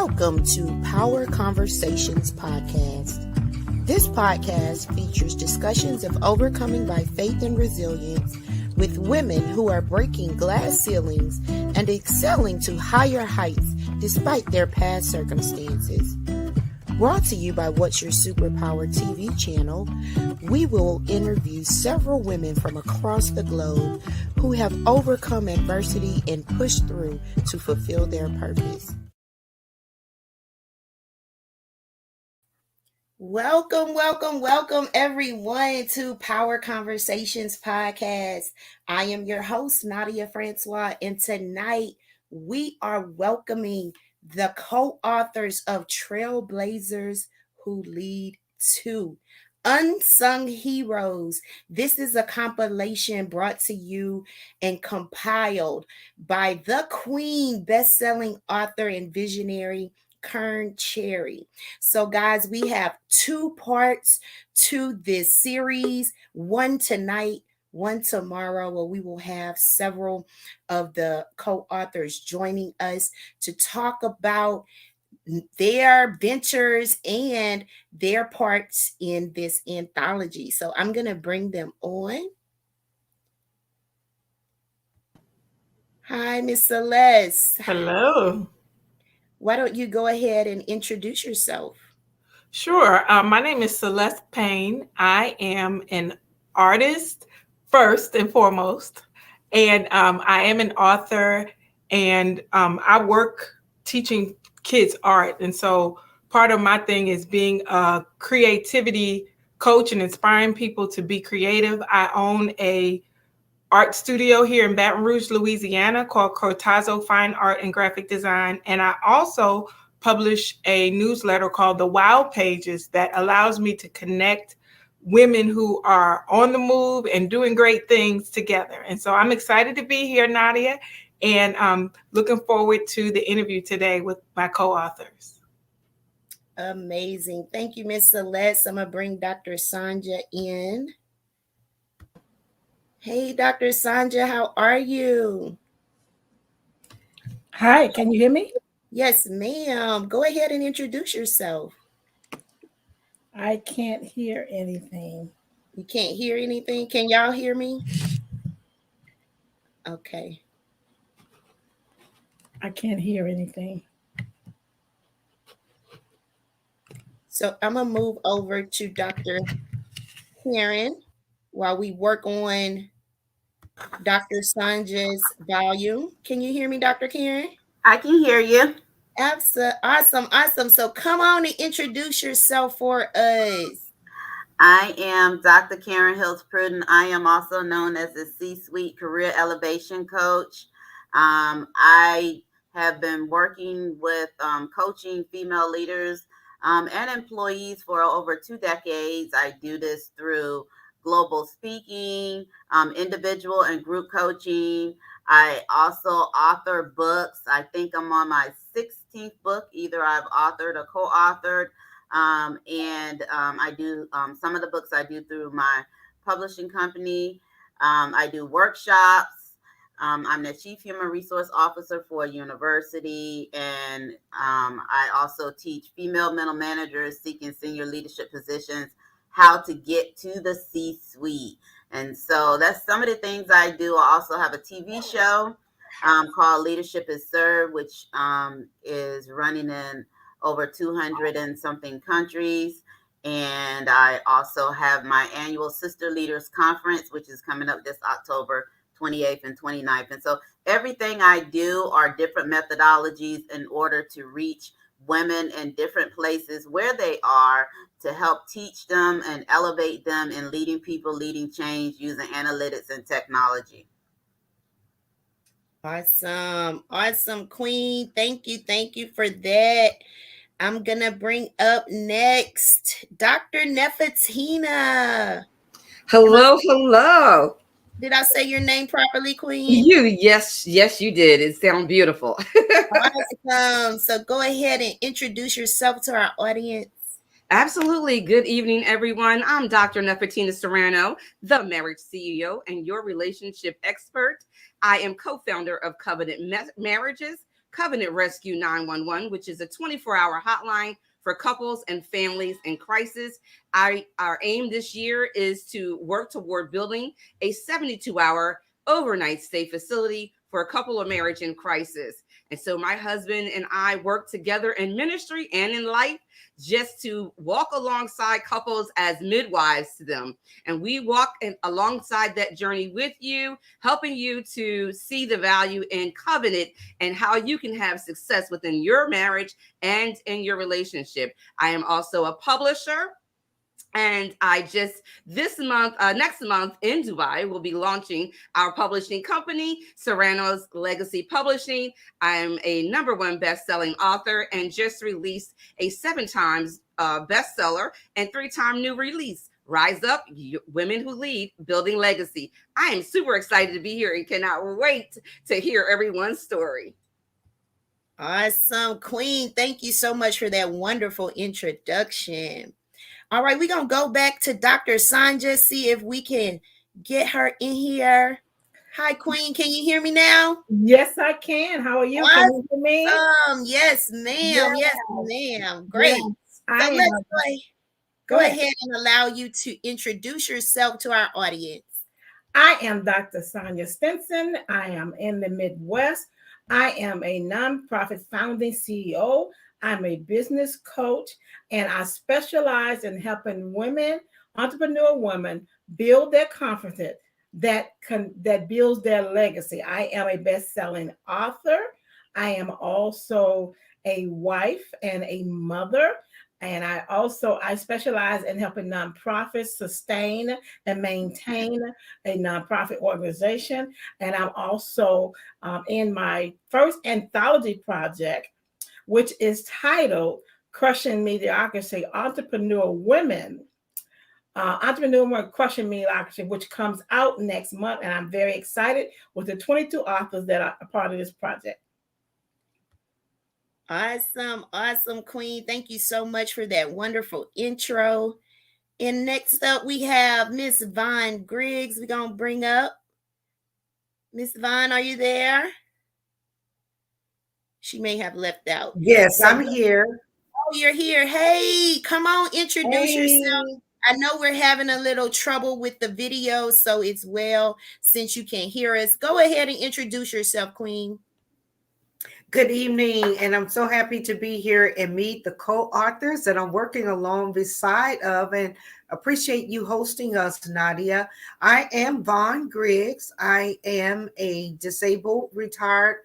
Welcome to Power Conversations Podcast. This podcast features discussions of overcoming by faith and resilience with women who are breaking glass ceilings and excelling to higher heights despite their past circumstances. Brought to you by What's Your Superpower TV channel, we will interview several women from across the globe who have overcome adversity and pushed through to fulfill their purpose. Welcome everyone to Power Conversations Podcast. I am your host, Nadia Francois, and tonight we are welcoming the co-authors of Trailblazers Who Lead II, Unsung Heroes. This is a compilation brought to you and compiled by the Queen, Best-Selling Author and Visionary Kearn Cherry. So guys, we have two parts to this series, one tonight, one tomorrow, where we will have several of the co-authors joining us to talk about their ventures and their parts in this anthology. So I'm going to bring them on. Hi, Miss Celeste. Hello. Why don't you go ahead and introduce yourself? Sure. My name is Celeste Payne. I am an artist first and foremost, and I am an author, and I work teaching kids art. And so part of my thing is being a creativity coach and inspiring people to be creative. I own a art studio here in Baton Rouge, Louisiana, called Cortazo Fine Art and Graphic Design. And I also publish a newsletter called The Wow Pages that allows me to connect women who are on the move and doing great things together. And so I'm excited to be here, Nadia, and I'm looking forward to the interview today with my co-authors. Amazing. Thank you, Miss Celeste. I'm going to bring Dr. Sonja in. Hey, Dr. Sonja, how are you? Hi, can you hear me? Yes, ma'am. Go ahead and introduce yourself. I can't hear anything. You can't hear anything? Can y'all hear me? Okay. I can't hear anything. So I'm going to move over to Dr. Karen while we work on Dr. Sonja's volume. Can you hear me, Dr. Karen? I can hear you. Awesome. So come on and introduce yourself for us. I am Dr. Karen Hills Pruden. I am also known as a C-suite career elevation coach. I have been working with coaching female leaders and employees for over 2 decades. I do this through global speaking, individual and group coaching. I also author books. I think I'm on my 16th book. Either I've authored or co-authored. And I do some of the books I do through my publishing company. I do workshops. I'm the Chief Human Resource Officer for a university. And I also teach female middle managers seeking senior leadership positions how to get to the C-suite. And so that's some of the things I do. I also have a TV show called Leadership is Served, which is running in over 200 and something countries. And I also have my annual Sister Leaders Conference, which is coming up this October 28th and 29th. And so everything I do are different methodologies in order to reach women in different places where they are, to help teach them and elevate them in leading people, leading change using analytics and technology. Awesome, Queen. Thank you for that. I'm going to bring up next Dr. Nefertina. Hello. Did I say your name properly, Queen? Yes, you did. It sounds beautiful. Awesome. So go ahead and introduce yourself to our audience. Absolutely. Good evening, everyone. I'm Dr. Nefertina Serrano, the marriage CEO and your relationship expert. I am co-founder of Covenant Marriages, Covenant Rescue 911, which is a 24-hour hotline for couples and families in crisis. Our aim this year is to work toward building a 72-hour overnight stay facility for a couple of marriage in crisis. And so my husband and I work together in ministry and in life just to walk alongside couples as midwives to them. And we walk alongside that journey with you, helping you to see the value in covenant and how you can have success within your marriage and in your relationship. I am also a publisher. And I just next month in Dubai, will be launching our publishing company, Serrano's Legacy Publishing. I'm a #1 best-selling author and just released a 7 times bestseller and 3-time new release, Rise Up, Women Who Lead, Building Legacy. I am super excited to be here and cannot wait to hear everyone's story. Awesome, Queen. Thank you so much for that wonderful introduction. All right, we're going to go back to Dr. Sonja, see if we can get her in here. Hi, Queen. Can you hear me now? Yes, I can. How are you? What? Can you hear me? Yes, ma'am. Yes, ma'am. Great. Yes, So let's go ahead and allow you to introduce yourself to our audience. I am Dr. Sonja Stinson. I am in the Midwest. I am a nonprofit founding CEO. I'm a business coach, and I specialize in helping women, entrepreneur women, build their confidence that builds their legacy. I am a best-selling author. I am also a wife and a mother. And I specialize in helping nonprofits sustain and maintain a nonprofit organization. And I'm also in my first anthology project, which is titled Crushing Mediocrity, Entrepreneur Women Crushing Mediocrity, which comes out next month. And I'm very excited with the 22 authors that are a part of this project. Awesome, awesome, Queen. Thank you so much for that wonderful intro. And next up, we have Miss Vaughn Griggs. We're going to bring up. Miss Vaughn, are you there? She may have left out. Yes, I'm here. Oh, you're here. Hey, come on, introduce yourself. I know we're having a little trouble with the video, so it's well, since you can hear us. Go ahead and introduce yourself, Queen. Good evening, and I'm so happy to be here and meet the co-authors that I'm working along beside of, and appreciate you hosting us, Nadia. I am Vaughn Griggs. I am a disabled retired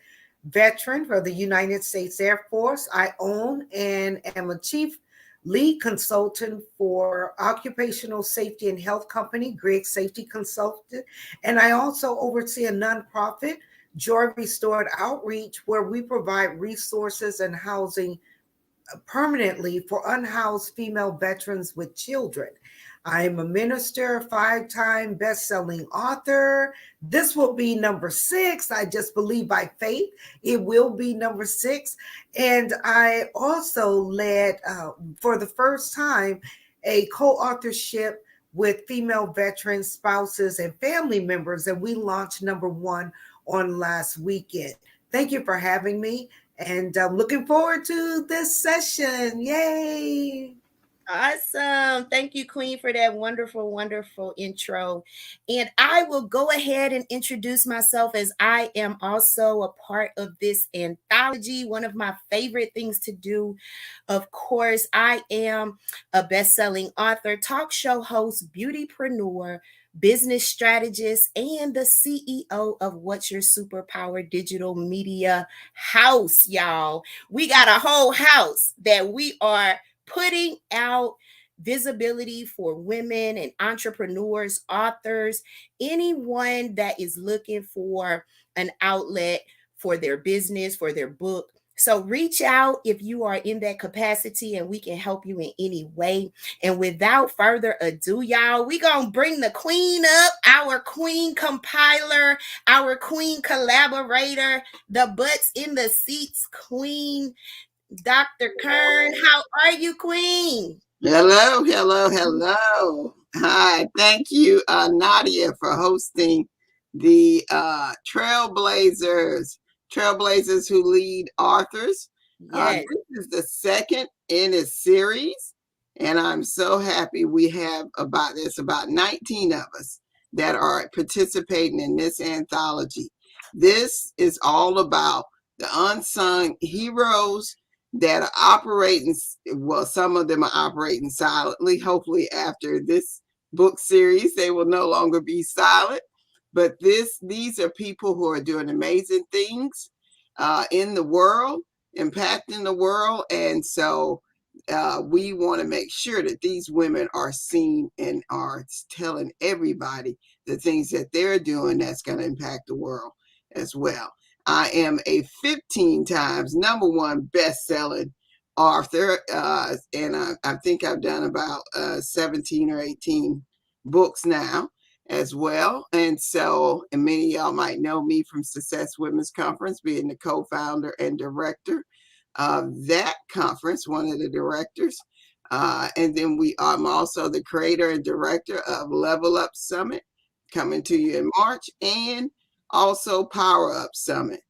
veteran for the United States Air Force. I own and am a chief lead consultant for occupational safety and health company, Griggs Safety Consultant. And I also oversee a nonprofit, Joy Restored Outreach, where we provide resources and housing permanently for unhoused female veterans with children. I'm a minister, 5-time best-selling author. This will be number 6. I just believe by faith it will be number 6. And I also led, for the first time, a co-authorship with female veterans, spouses, and family members. And we launched number 1 on last weekend. Thank you for having me. And I'm looking forward to this session. Yay. Awesome. Thank you, Queen, for that wonderful, wonderful intro. And I will go ahead and introduce myself, as I am also a part of this anthology. One of my favorite things to do, of course, I am a best-selling author, talk show host, beautypreneur, business strategist, and the CEO of What's Your Superpower Digital Media House, y'all. We got a whole house that we are putting out visibility for women and entrepreneurs, authors, anyone that is looking for an outlet for their business, for their book. So reach out if you are in that capacity and we can help you in any way. And without further ado, y'all, we're going to bring the queen up, our queen compiler, our queen collaborator, the butts in the seats queen, Dr. Kearn. How are you, Queen? Hello, hello, hello. Hi, thank you, Nadia, for hosting the Trailblazers Trailblazers Who Lead Authors. Yes. This is the second in a series, and I'm so happy we have about 19 of us that are participating in this anthology. This is all about the unsung heroes that are operating, well, some of them are operating silently. Hopefully after this book series, they will no longer be silent. But these are people who are doing amazing things in the world, impacting the world. And so we want to make sure that these women are seen and are telling everybody the things that they're doing that's going to impact the world as well. I am a 15 times #1 best-selling author, and I think I've done about 17 or 18 books now as well. And so, and many of y'all might know me from Success Women's Conference, being the co-founder and director of that conference, one of the directors. And then I'm also the creator and director of Level Up Summit, coming to you in March, and also Power Up Summit,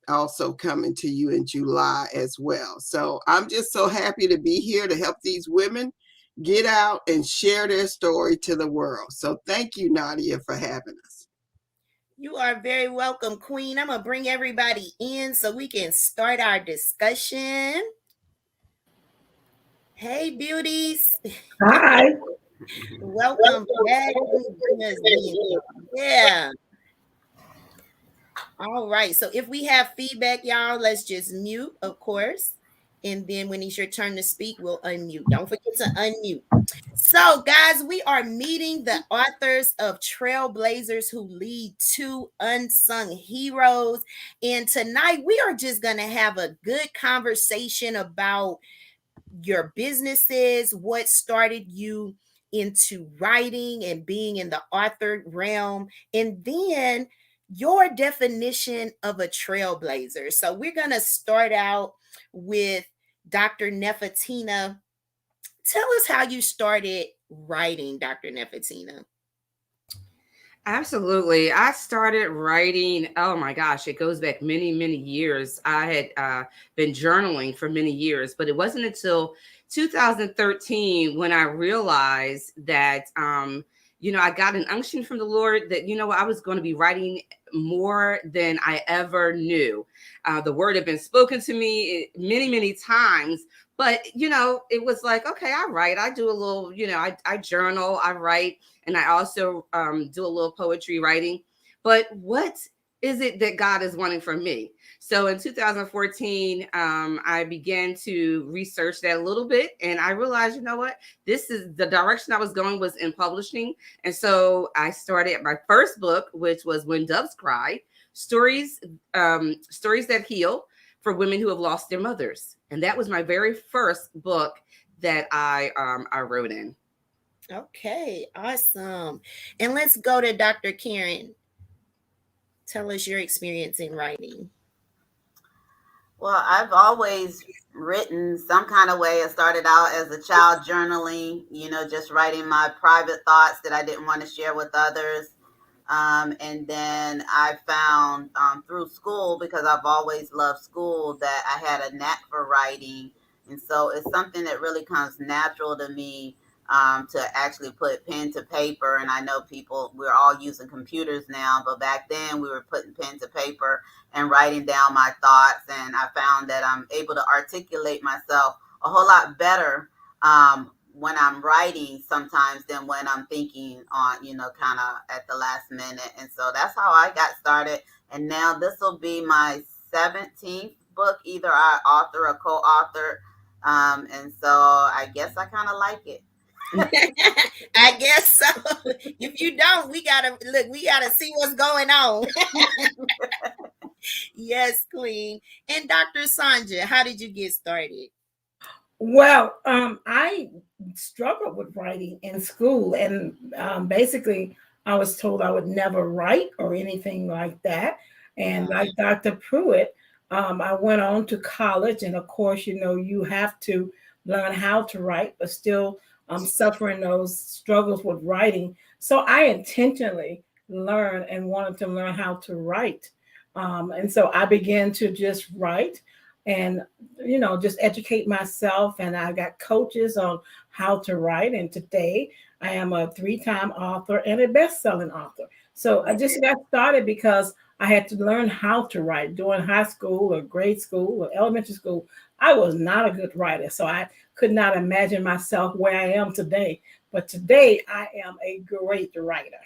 also coming to you in July as well. So I'm just so happy to be here to help these women get out and share their story to the world. So thank you, Nadia, for having us. You are very welcome, Queen. I'm going to bring everybody in so we can start our discussion. Hey, beauties. Hi. Welcome back. Yeah. All right. So if we have feedback, y'all, let's just mute, of course. And then when it's your turn to speak, we'll unmute. Don't forget to unmute. So, guys, we are meeting the authors of Trailblazers Who Lead II, Unsung Heroes. And tonight we are just going to have a good conversation about your businesses, what started you into writing and being in the author realm, and then your definition of a trailblazer. So we're going to start out with Dr. Nefertina. Tell us how you started writing, Dr. Nefertina. Absolutely. I started writing, oh my gosh, it goes back many, many years. I had been journaling for many years, but it wasn't until 2013 when I realized that, I got an unction from the Lord that, I was going to be writing more than I ever knew. The word had been spoken to me many, many times, but, it was like, okay, I write, I do a little, I journal, I write, and I also do a little poetry writing. But what is it that God is wanting from me? So in 2014, I began to research that a little bit, and I realized, you know what, this is the direction I was going, was in publishing. And so I started my first book, which was When Doves Cry, stories that heal for women who have lost their mothers. And that was my very first book that I wrote in. Okay, awesome. And let's go to Dr. Karen. Tell us your experience in writing. Well, I've always written some kind of way. I started out as a child journaling, just writing my private thoughts that I didn't want to share with others. And then I found through school, because I've always loved school, that I had a knack for writing. And so it's something that really comes natural to me, to actually put pen to paper. And I know we're all using computers now, but back then we were putting pen to paper and writing down my thoughts. And I found that I'm able to articulate myself a whole lot better when I'm writing sometimes than when I'm thinking on, kind of at the last minute. And so that's how I got started. And now this will be my 17th book, either I author or co-author. And so I guess I kind of like it. I guess so. If you don't, we gotta see what's going on. Yes, Queen. And Dr. Sonja, how did you get started? Well, I struggled with writing in school, and basically I was told I would never write or anything like that. And like Dr. Pruitt, I went on to college, and of course, you have to learn how to write, but still suffering those struggles with writing. So I intentionally learned and wanted to learn how to write. And so I began to just write and, just educate myself. And I got coaches on how to write. And today I am a 3-time author and a best-selling author. So I just got started because I had to learn how to write. During high school or grade school or elementary school, I was not a good writer. So I could not imagine myself where I am today. But today I am a great writer.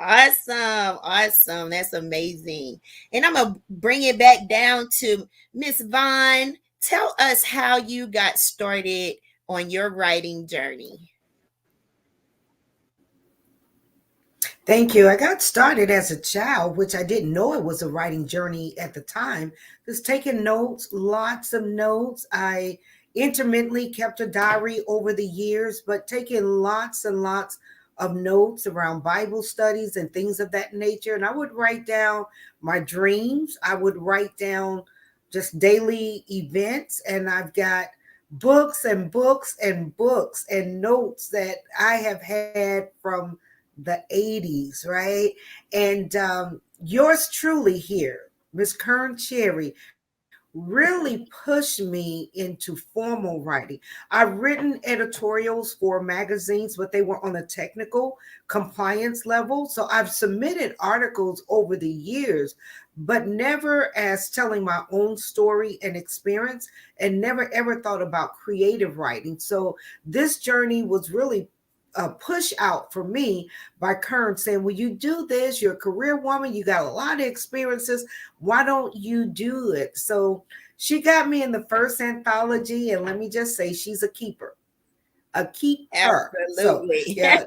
Awesome. That's amazing. And I'm going to bring it back down to Miss Vaughn. Tell us how you got started on your writing journey. Thank you. I got started as a child, which I didn't know it was a writing journey at the time. Just taking notes, lots of notes. I intermittently kept a diary over the years, but taking lots and lots of notes around Bible studies and things of that nature. And I would write down my dreams. I would write down just daily events. And I've got books and books and books and notes that I have had from the 80s, right? And yours truly here, Miss Kearn Cherry, really pushed me into formal writing. I've written editorials for magazines, but they were on a technical compliance level. So I've submitted articles over the years, but never as telling my own story and experience, and never ever thought about creative writing. So this journey was really a push out for me by Kearn saying, well, you do this, you're a career woman, you got a lot of experiences, why don't you do it? So she got me in the first anthology, and let me just say, she's a keeper. Absolutely. So, yeah,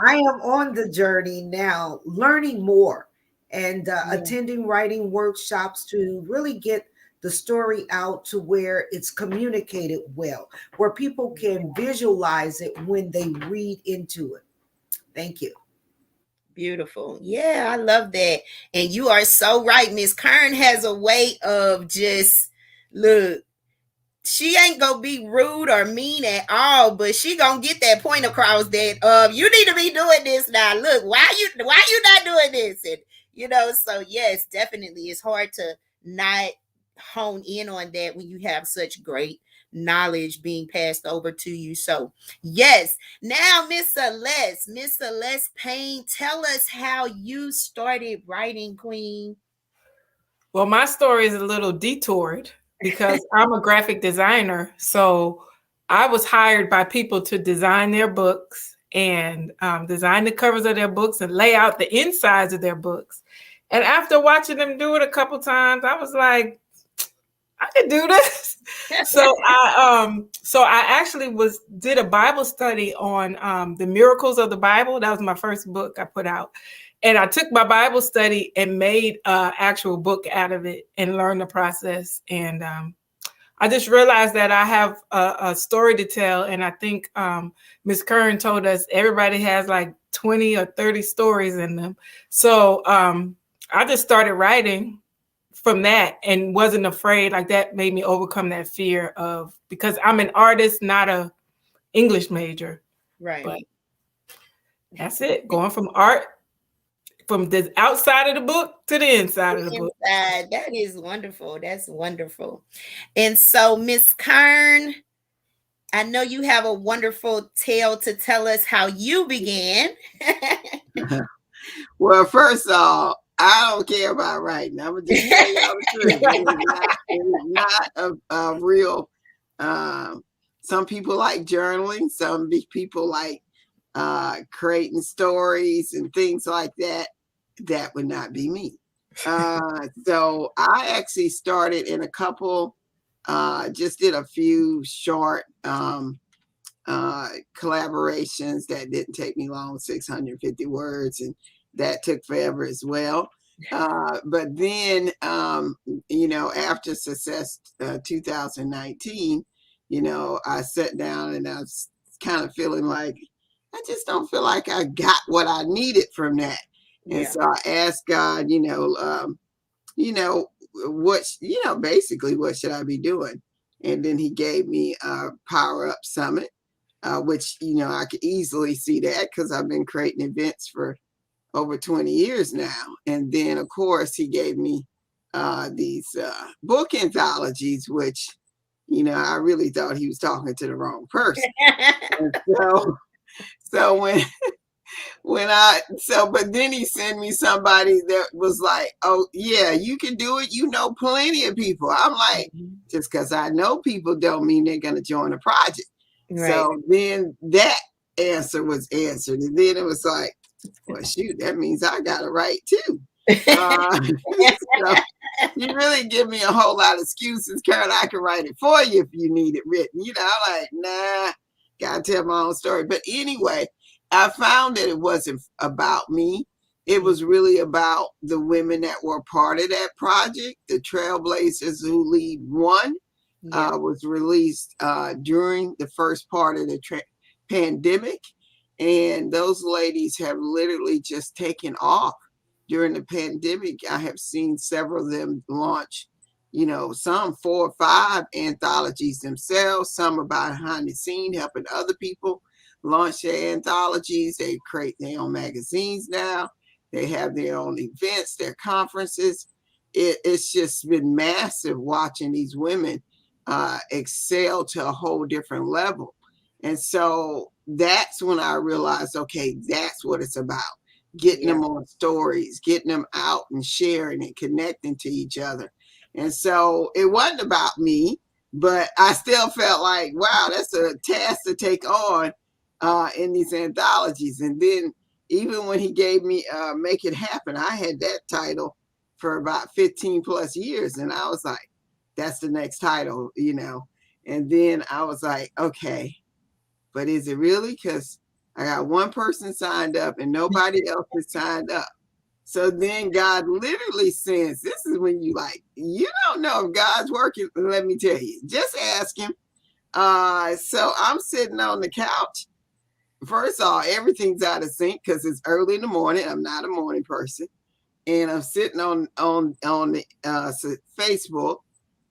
I am on the journey now, learning more and attending writing workshops to really get the story out to where it's communicated well, where people can visualize it when they read into it. Thank you. Beautiful. Yeah, I love that. And you are so right. Miss Kearn has a way of just, look, she ain't gonna be rude or mean at all, but she gonna get that point across that you need to be doing this now. Look, why you not doing this? And so yes, definitely it's hard to not hone in on that when you have such great knowledge being passed over to you. So yes, now Miss Celeste Payne, tell us how you started writing, Queen. Well, my story is a little detoured because I'm a graphic designer. So I was hired by people to design their books and design the covers of their books and lay out the insides of their books. And after watching them do it a couple times, I was like, I can do this. So I actually did a Bible study on the miracles of the Bible. That was my first book I put out. And I took my Bible study and made an actual book out of it and learned the process. And I just realized that I have a story to tell. And I think Ms. Kearn told us everybody has like 20 or 30 stories in them. So I just started writing from that and wasn't afraid. Like that made me overcome that fear because I'm an artist, not a English major. Right. But that's it. Going from art, from the outside of the book to the inside of the book. That is wonderful. That's wonderful. And so, Miss Kearn, I know you have a wonderful tale to tell us how you began. Well, first of all, I don't care about writing. I'm just tell y'all the truth. It is not a real. Some people like journaling. Some people like creating stories and things like that. That would not be me. So I actually started in a couple. Just did a few short collaborations that didn't take me long, 650 words, and that took forever as well. But then, after Success 2019, I sat down and I was kind of feeling like, I just don't feel like I got what I needed from that. And so I asked God, basically what should I be doing? And then he gave me Power Up Summit, which, I could easily see that because I've been creating events for over 20 years now. And then, of course, he gave me these book anthologies, which, you know, I really thought he was talking to the wrong person. And so but then he sent me somebody that was like, oh yeah, you can do it. You know, plenty of people. I'm like, just because I know people don't mean they're going to join a project. Right. So then that answer was answered. And then it was like, well, shoot, that means I got to write too. So you really give me a whole lot of excuses, Karen. I can write it for you if you need it written. You know, I'm like, nah, got to tell my own story. But anyway, I found that it wasn't about me. It was really about the women that were part of that project. The Trailblazers Who Lead I was released during the first part of the pandemic. And those ladies have literally just taken off during the pandemic. I have seen several of them launch, you know, some 4 or 5 anthologies themselves, some about behind the scene, helping other people launch their anthologies. They create their own magazines now. They have their own events, their conferences. It's just been massive watching these women excel to a whole different level. And so that's when I realized, okay, that's what it's about. Getting them on stories, getting them out and sharing and connecting to each other. And so it wasn't about me, but I still felt like, wow, that's a task to take on in these anthologies. And then even when he gave me Make It Happen, I had that title for about 15 plus years. And I was like, that's the next title, you know. And then I was like, okay, but is it really? Because I got one person signed up and nobody else is signed up. So then God literally sends, this is when you like, you don't know if God's working. Let me tell you, just ask him. So I'm sitting on the couch. First of all, everything's out of sync because it's early in the morning. I'm not a morning person. And I'm sitting on the Facebook,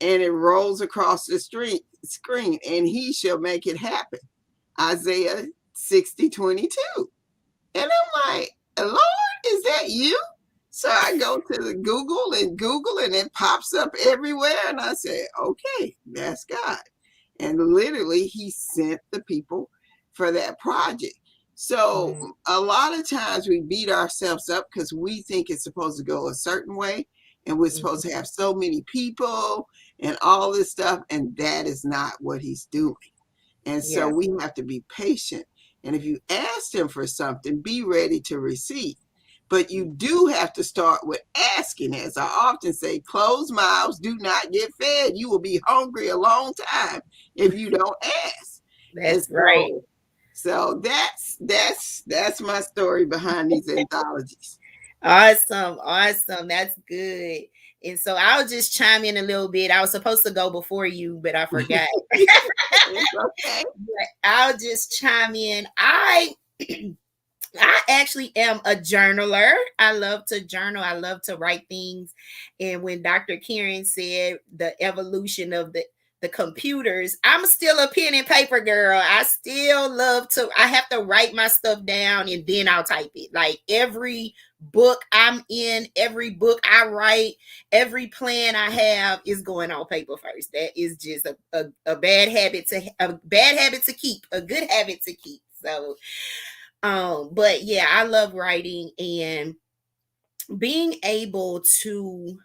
and it rolls across the screen, and he shall make it happen. Isaiah 60:22. And I'm like, Lord, is that you? So I go to the Google, and it pops up everywhere. And I said, okay, that's God. And literally he sent the people for that project. So a lot of times we beat ourselves up because we think it's supposed to go a certain way, and we're supposed to have so many people and all this stuff. And that is not what he's doing. And so we have to be patient. And if you ask him for something, be ready to receive. But you do have to start with asking. As I often say, closed mouths do not get fed. You will be hungry a long time if you don't ask. That's right. So that's my story behind these anthologies. Awesome. That's good. And so I'll just chime in a little bit. I was supposed to go before you, but I forgot. Okay. But I'll just chime in. I actually am a journaler. I love to journal. I love to write things. And when Dr. Karen said the evolution of the computers, I'm still a pen and paper girl. I still love to, I have to write my stuff down and then I'll type it. Like every book I'm in, every book I write, every plan I have is going on paper first. That is just a bad habit to keep, a good habit to keep. So, but yeah, I love writing and being able to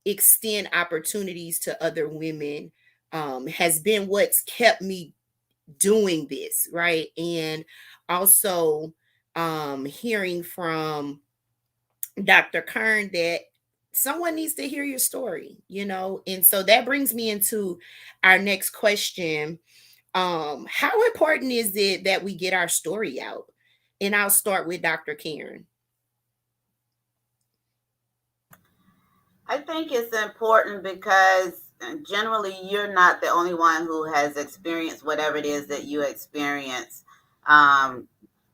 extend opportunities to other women has been what's kept me doing this, right? And also hearing from Dr. Kearn that someone needs to hear your story, you know? And so that brings me into our next question. How important is it that we get our story out? And I'll start with Dr. Kearn. I think it's important because generally you're not the only one who has experienced whatever it is that you experience. You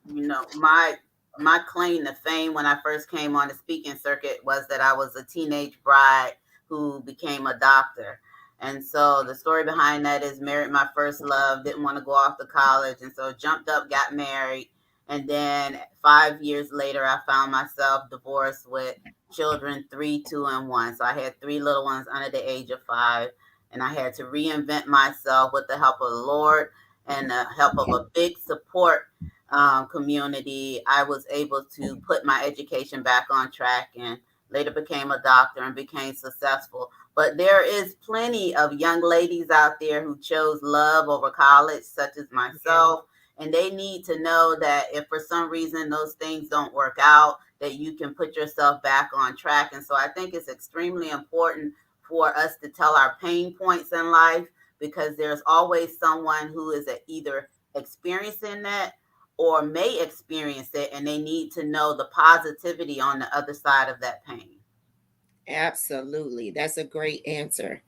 know, my claim to fame when I first came on the speaking circuit was that I was a teenage bride who became a doctor. And so the story behind that is married my first love, didn't want to go off to college. And so jumped up, got married, And then 5 years later, I found myself divorced with children 3, 2, and 1. So I had 3 little ones under the age of 5. And I had to reinvent myself with the help of the Lord and the help of a big support community. I was able to put my education back on track and later became a doctor and became successful. But there is plenty of young ladies out there who chose love over college, such as myself. And they need to know that if for some reason those things don't work out, that you can put yourself back on track. And so I think it's extremely important for us to tell our pain points in life, because there's always someone who is either experiencing that or may experience it, and they need to know the positivity on the other side of that pain. Absolutely. That's a great answer.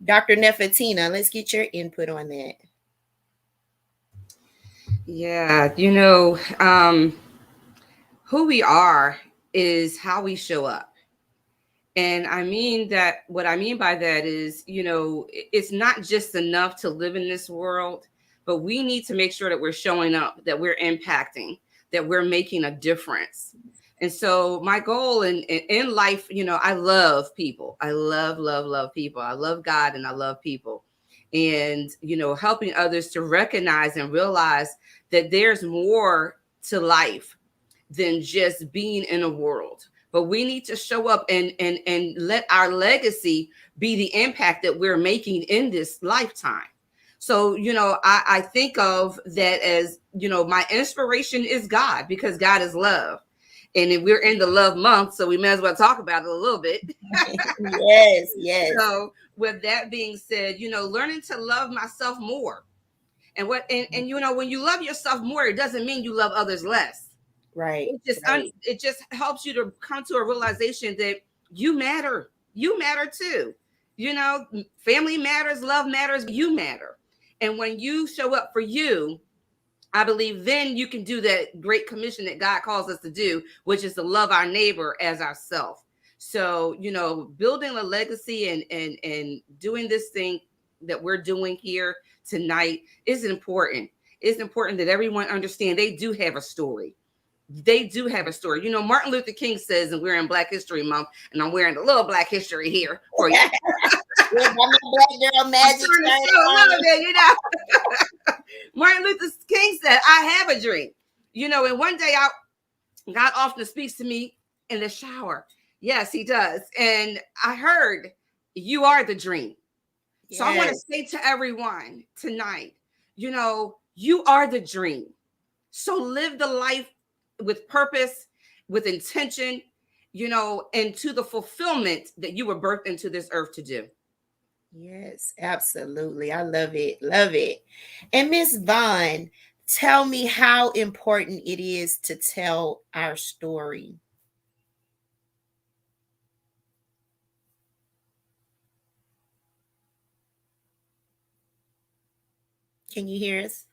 Dr. Nefertina, let's get your input on that. Yeah, who we are is how we show up. And I mean that, what I mean by that is, it's not just enough to live in this world, but we need to make sure that we're showing up, that we're impacting, that we're making a difference. And so my goal in life, I love people. I love people. I love God and I love people. And, helping others to recognize and realize that there's more to life than just being in a world. But we need to show up and let our legacy be the impact that we're making in this lifetime. So, I think of that as, my inspiration is God, because God is love. And we're in the love month, so we may as well talk about it a little bit. Yes. So with that being said, learning to love myself more. And when you love yourself more, it doesn't mean you love others less. Right. It just helps you to come to a realization that you matter. You matter too. Family matters, love matters, you matter. And when you show up for you, I believe then you can do that great commission that God calls us to do, which is to love our neighbor as ourselves. So, building a legacy and doing this thing that we're doing here tonight is important. It's important that everyone understand they do have a story. They do have a story. Martin Luther King says, and we're in Black History Month, and I'm wearing a little Black history here for you. With my Black girl magic. Martin Luther King said, I have a dream. And one day God often speaks to me in the shower. Yes, he does. And I heard, you are the dream. Yes. So I want to say to everyone tonight, you are the dream. So live the life with purpose, with intention, and to the fulfillment that you were birthed into this earth to do. Yes, absolutely. I love it. Love it. And Miss Vaughn, tell me how important it is to tell our story. Can you hear us?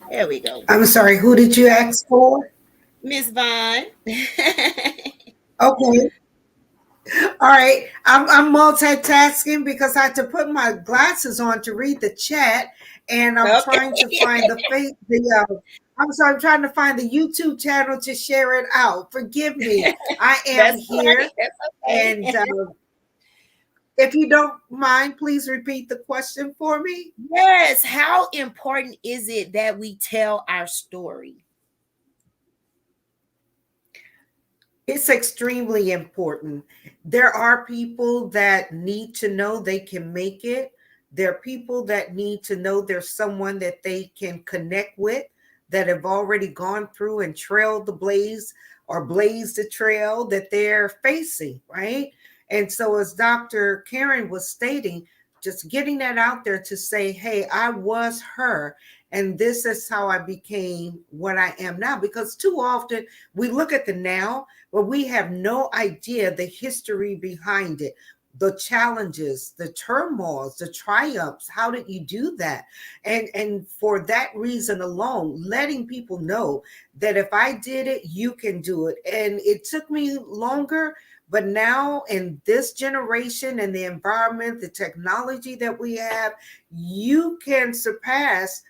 There we go. I'm sorry, who did you ask for? Miss Vaughn. Okay. All right. I'm multitasking because I had to put my glasses on to read the chat, and I'm trying to find I'm trying to find the YouTube channel to share it out. Forgive me. I am here. And if you don't mind, please repeat the question for me. Yes. How important is it that we tell our story? It's extremely important. There are people that need to know they can make it. There are people that need to know there's someone that they can connect with that have already gone through and trailed the blaze or blazed the trail that they're facing, right? And so as Dr. Karen was stating, just getting that out there to say, hey, I was her, and this is how I became what I am now. Because too often we look at the now, but we have no idea the history behind it, the challenges, the turmoils, the triumphs. How did you do that? And for that reason alone, letting people know that if I did it, you can do it. And it took me longer, But now in this generation and the environment, the technology that we have, you can surpass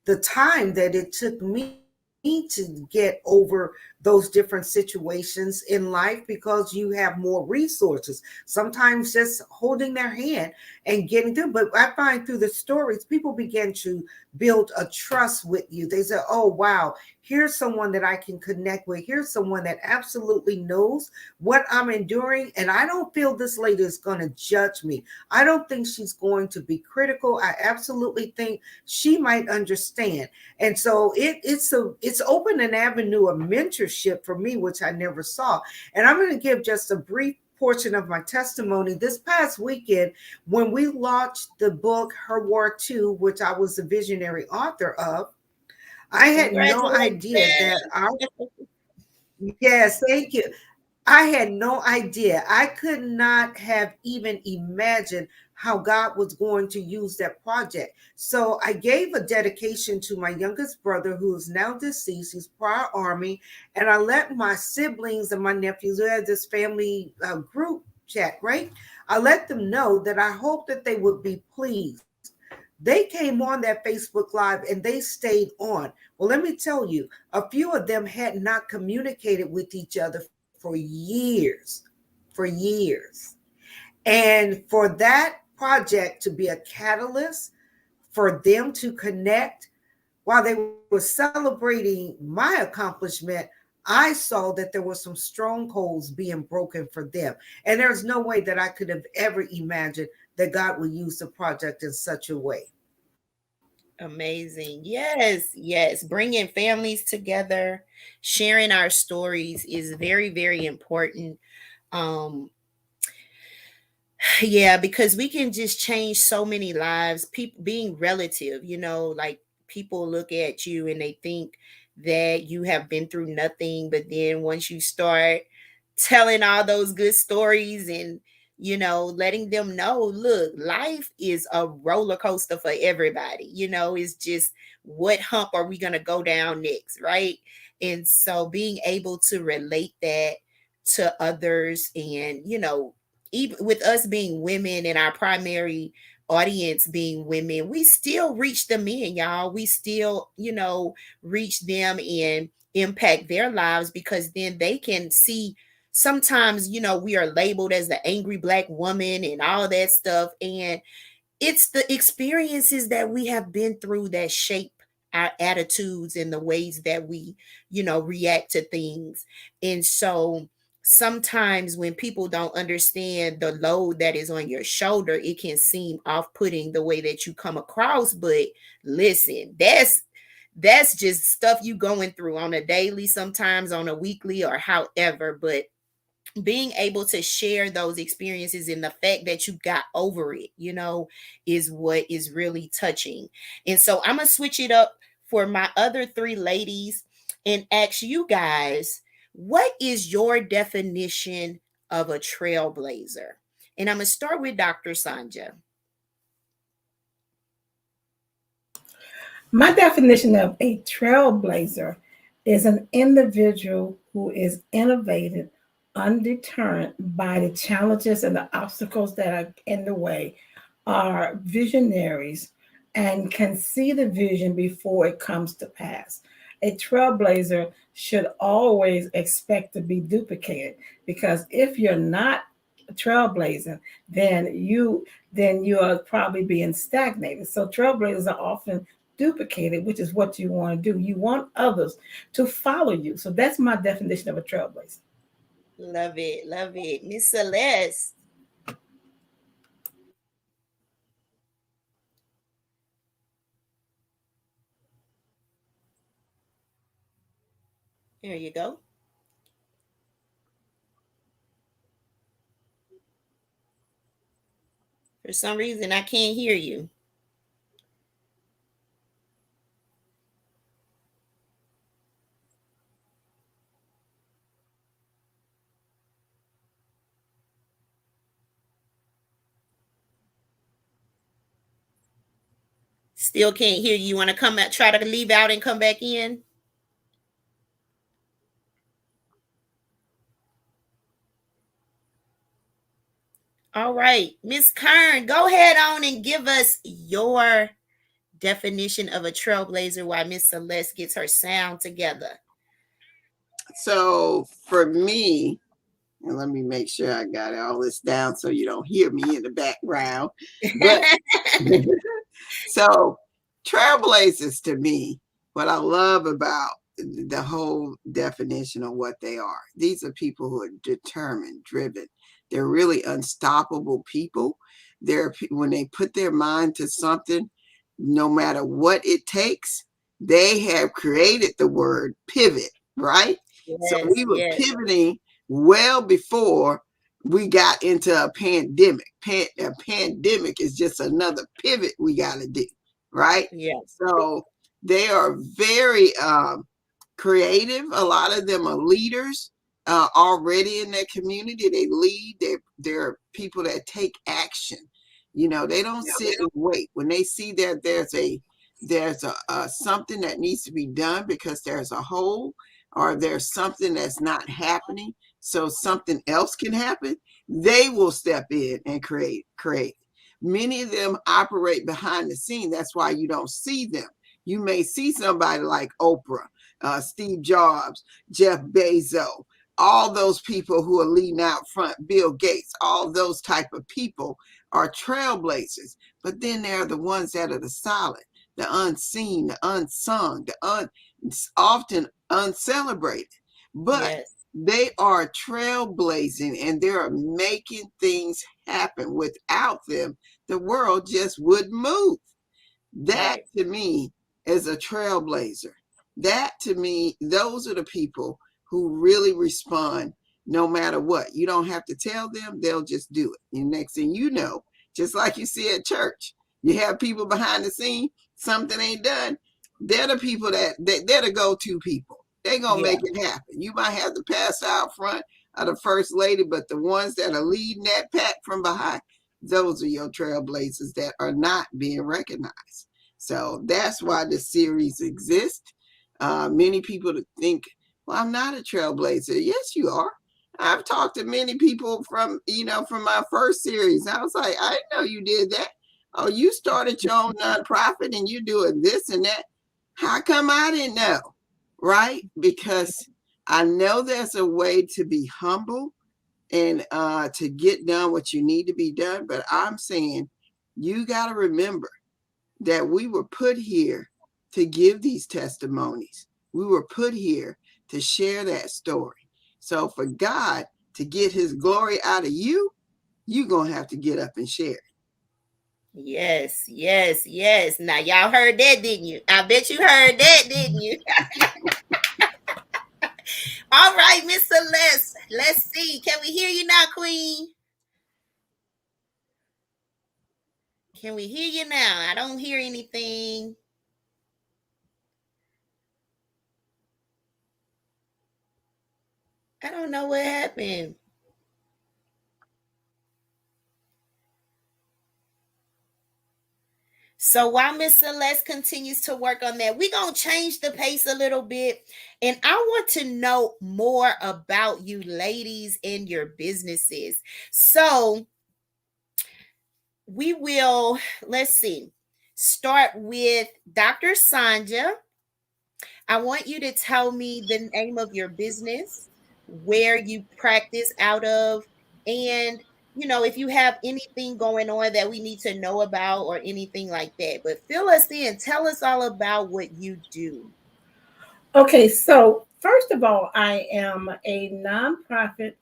the time that it took me to get over those different situations in life, because you have more resources. Sometimes just holding their hand and getting through. But I find through the stories, people begin to build a trust with you. They say, oh, wow, here's someone that I can connect with. Here's someone that absolutely knows what I'm enduring. And I don't feel this lady is going to judge me. I don't think she's going to be critical. I absolutely think she might understand. And so it's opened an avenue of mentorship for me, which I never saw. And I'm going to give just a brief portion of my testimony. This past weekend, when we launched the book Her War II, which I was the visionary author of, I had no idea that our yes, thank you. I had no idea. I could not have even imagined how God was going to use that project. So I gave a dedication to my youngest brother, who is now deceased. He's prior Army. And I let my siblings and my nephews, who had this family group chat, right? I let them know that I hope that they would be pleased. They came on that Facebook Live and they stayed on. Well, let me tell you, a few of them had not communicated with each other for years, for years. And for that project to be a catalyst for them to connect while they were celebrating my accomplishment, I saw that there were some strongholds being broken for them. And there's no way that I could have ever imagined that God would use the project in such a way. Amazing. Yes, yes. Bringing families together, sharing our stories is very, very important. Um, yeah, because we can just change so many lives. People being relative, like people look at you and they think that you have been through nothing, but then once you start telling all those good stories and letting them know, look, life is a roller coaster for everybody. It's just what hump are we going to go down next, right? And so being able to relate that to others, and even with us being women and our primary audience being women, we still reach the men, y'all. We still, reach them and impact their lives, because then they can see. Sometimes, we are labeled as the angry Black woman and all that stuff. And it's the experiences that we have been through that shape our attitudes and the ways that we, react to things. And so sometimes when people don't understand the load that is on your shoulder, it can seem off-putting the way that you come across. But listen, that's just stuff you going through on a daily, sometimes on a weekly, or however. But being able to share those experiences and the fact that you got over it, is what is really touching. And so I'm going to switch it up for my other three ladies and ask you guys, what is your definition of a trailblazer? And I'm going to start with Dr. Sonja. My definition of a trailblazer is an individual who is innovative, undeterred by the challenges and the obstacles that are in the way, are visionaries, and can see the vision before it comes to pass. A trailblazer should always expect to be duplicated, because if you're not trailblazing, then you are probably being stagnated. So trailblazers are often duplicated, which is what you want to do. You want others to follow you. So that's my definition of a trailblazer. Love it. Love it. Miss Celeste. There you go. For some reason, I can't hear you. Still can't hear you. You want to come out, try to leave out and come back in? All right, Miss Kearn, go ahead on and give us your definition of a trailblazer while Miss Celeste gets her sound together. So for me, and let me make sure I got all this down so you don't hear me in the background. But so trailblazers to me, what I love about the whole definition of what they are, these are people who are determined, driven. They're really unstoppable people. When they put their mind to something, no matter what it takes, they have created the word pivot, right? So Yes, we were yes, pivoting well before we got into a pandemic. A pandemic is just another pivot we got to do, right? yes, So they are very creative. A lot of them are leaders already in their community. They lead. They're people that take action. You know, they don't sit and wait. When they see that there's a something that needs to be done because there's a hole or there's something that's not happening, so something else can happen, they will step in and create. Many of them operate behind the scene. That's why you don't see them. You may see somebody like Oprah, Steve Jobs, Jeff Bezos, all those people who are leading out front, Bill Gates, all those type of people are trailblazers. But then there are the ones that are the solid, the unseen, the unsung, often uncelebrated. But yes, they are trailblazing and they're making things happen. Without them, the world just wouldn't move. That right. to me is a trailblazer. That to me, those are the people who really respond no matter what. You don't have to tell them, they'll just do it. And next thing you know, just like you see at church, you have people behind the scene, something ain't done. They're the people they're the go-to people. They're gonna Yeah, make it happen. You might have the pastor out front or the first lady, but the ones that are leading that pack from behind, those are your trailblazers that are not being recognized. So that's why the series exists. Many people think, well, I'm not a trailblazer. Yes, you are. I've talked to many people from my first series. I was like, I didn't know you did that. Oh, you started your own nonprofit and you're doing this and that. How come I didn't know? Right? Because I know there's a way to be humble and to get done what you need to be done. But I'm saying you got to remember that we were put here to give these testimonies. We were put here to share that story. So for God to get his glory out of you, you're going to have to get up and share it. yes, yes, yes. Now, y'all heard that, didn't you? I bet you heard that, didn't you? All right, Miss Celeste, let's see. Can we hear you now, Queen? Can we hear you now? I don't hear anything. I don't know what happened. So while Miss Celeste continues to work on that, we're going to change the pace a little bit. And I want to know more about you ladies and your businesses. So we will, let's see, start with Dr. Sonja. I want you to tell me the name of your business, where you practice out of, and if you have anything going on that we need to know about or anything like that. But fill us in, tell us all about what you do. Okay, so first of all, I am a nonprofit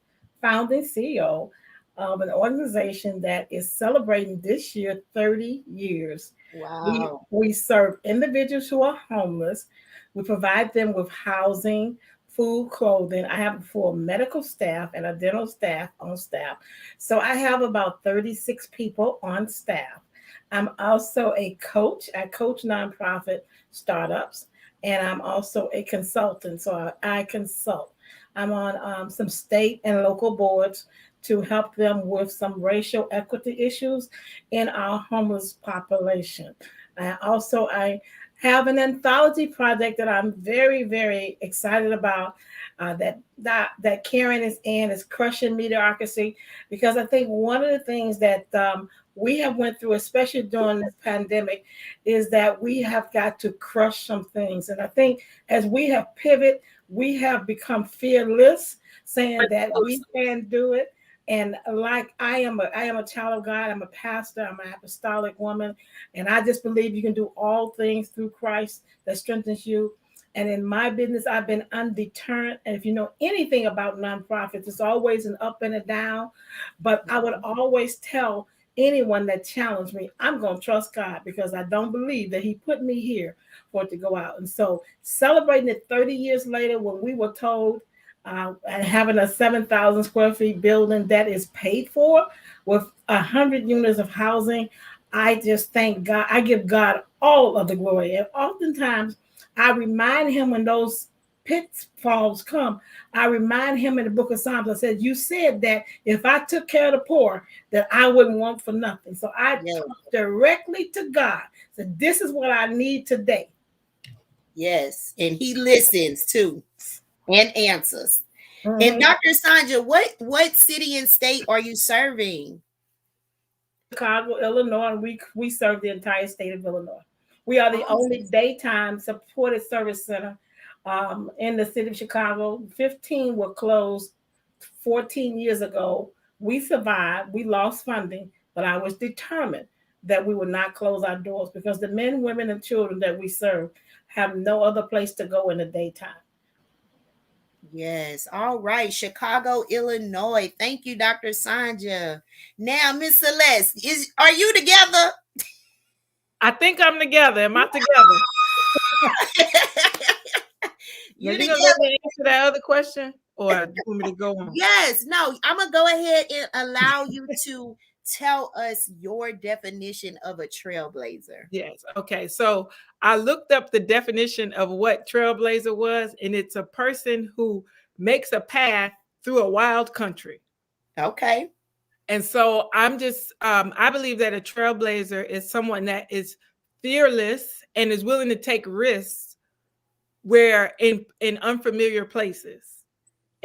founding CEO of an organization that is celebrating this year 30 years. Wow. We serve individuals who are homeless. We provide them with housing, food, clothing. I have a full medical staff and a dental staff on staff. So I have about 36 people on staff. I'm also a coach. I coach nonprofit startups, and I'm also a consultant. So I consult. I'm on some state and local boards to help them with some racial equity issues in our homeless population. I have an anthology project that I'm very, very excited about. That Karen is in is crushing mediocrity, because I think one of the things that we have went through, especially during this pandemic, is that we have got to crush some things. And I think as we have pivoted, we have become fearless, saying that we can do it. And like I am a child of God. I'm a pastor. I'm an apostolic woman, and I just believe you can do all things through Christ that strengthens you. And in my business, I've been undeterred. And if you know anything about nonprofits, it's always an up and a down. But I would always tell anyone that challenged me, I'm going to trust God, because I don't believe that He put me here for it to go out. And so celebrating it 30 years later, when we were told and having a 7,000 square feet building that is paid for with 100 units of housing, I just thank God. I give God all of the glory. And oftentimes I remind Him when those pitfalls come. I remind Him in the book of Psalms, I said, you said that if I took care of the poor, that I wouldn't want for nothing. So I talk directly to God. So this is what I need today. Yes. And He listens too and answers. Mm-hmm. And Dr. Sonja, what city and state are you serving? Chicago, Illinois, and we serve the entire state of Illinois. We are the only daytime supported service center in the city of Chicago. 15 were closed 14 years ago. We survived. We lost funding, but I was determined that we would not close our doors, because the men, women, and children that we serve have no other place to go in the daytime. Yes. All right. Chicago, Illinois. Thank you, Dr. Sonja. Now, Miss Celeste, are you together? I think I'm together. Am I together? You gonna let me answer that other question, or do you want me to go on? Yes. No, I'm gonna go ahead and allow you to tell us your definition of a trailblazer. Yes. Okay. So I looked up the definition of what trailblazer was, and it's a person who makes a path through a wild country. Okay. And so I'm just, I believe that a trailblazer is someone that is fearless and is willing to take risks where in unfamiliar places.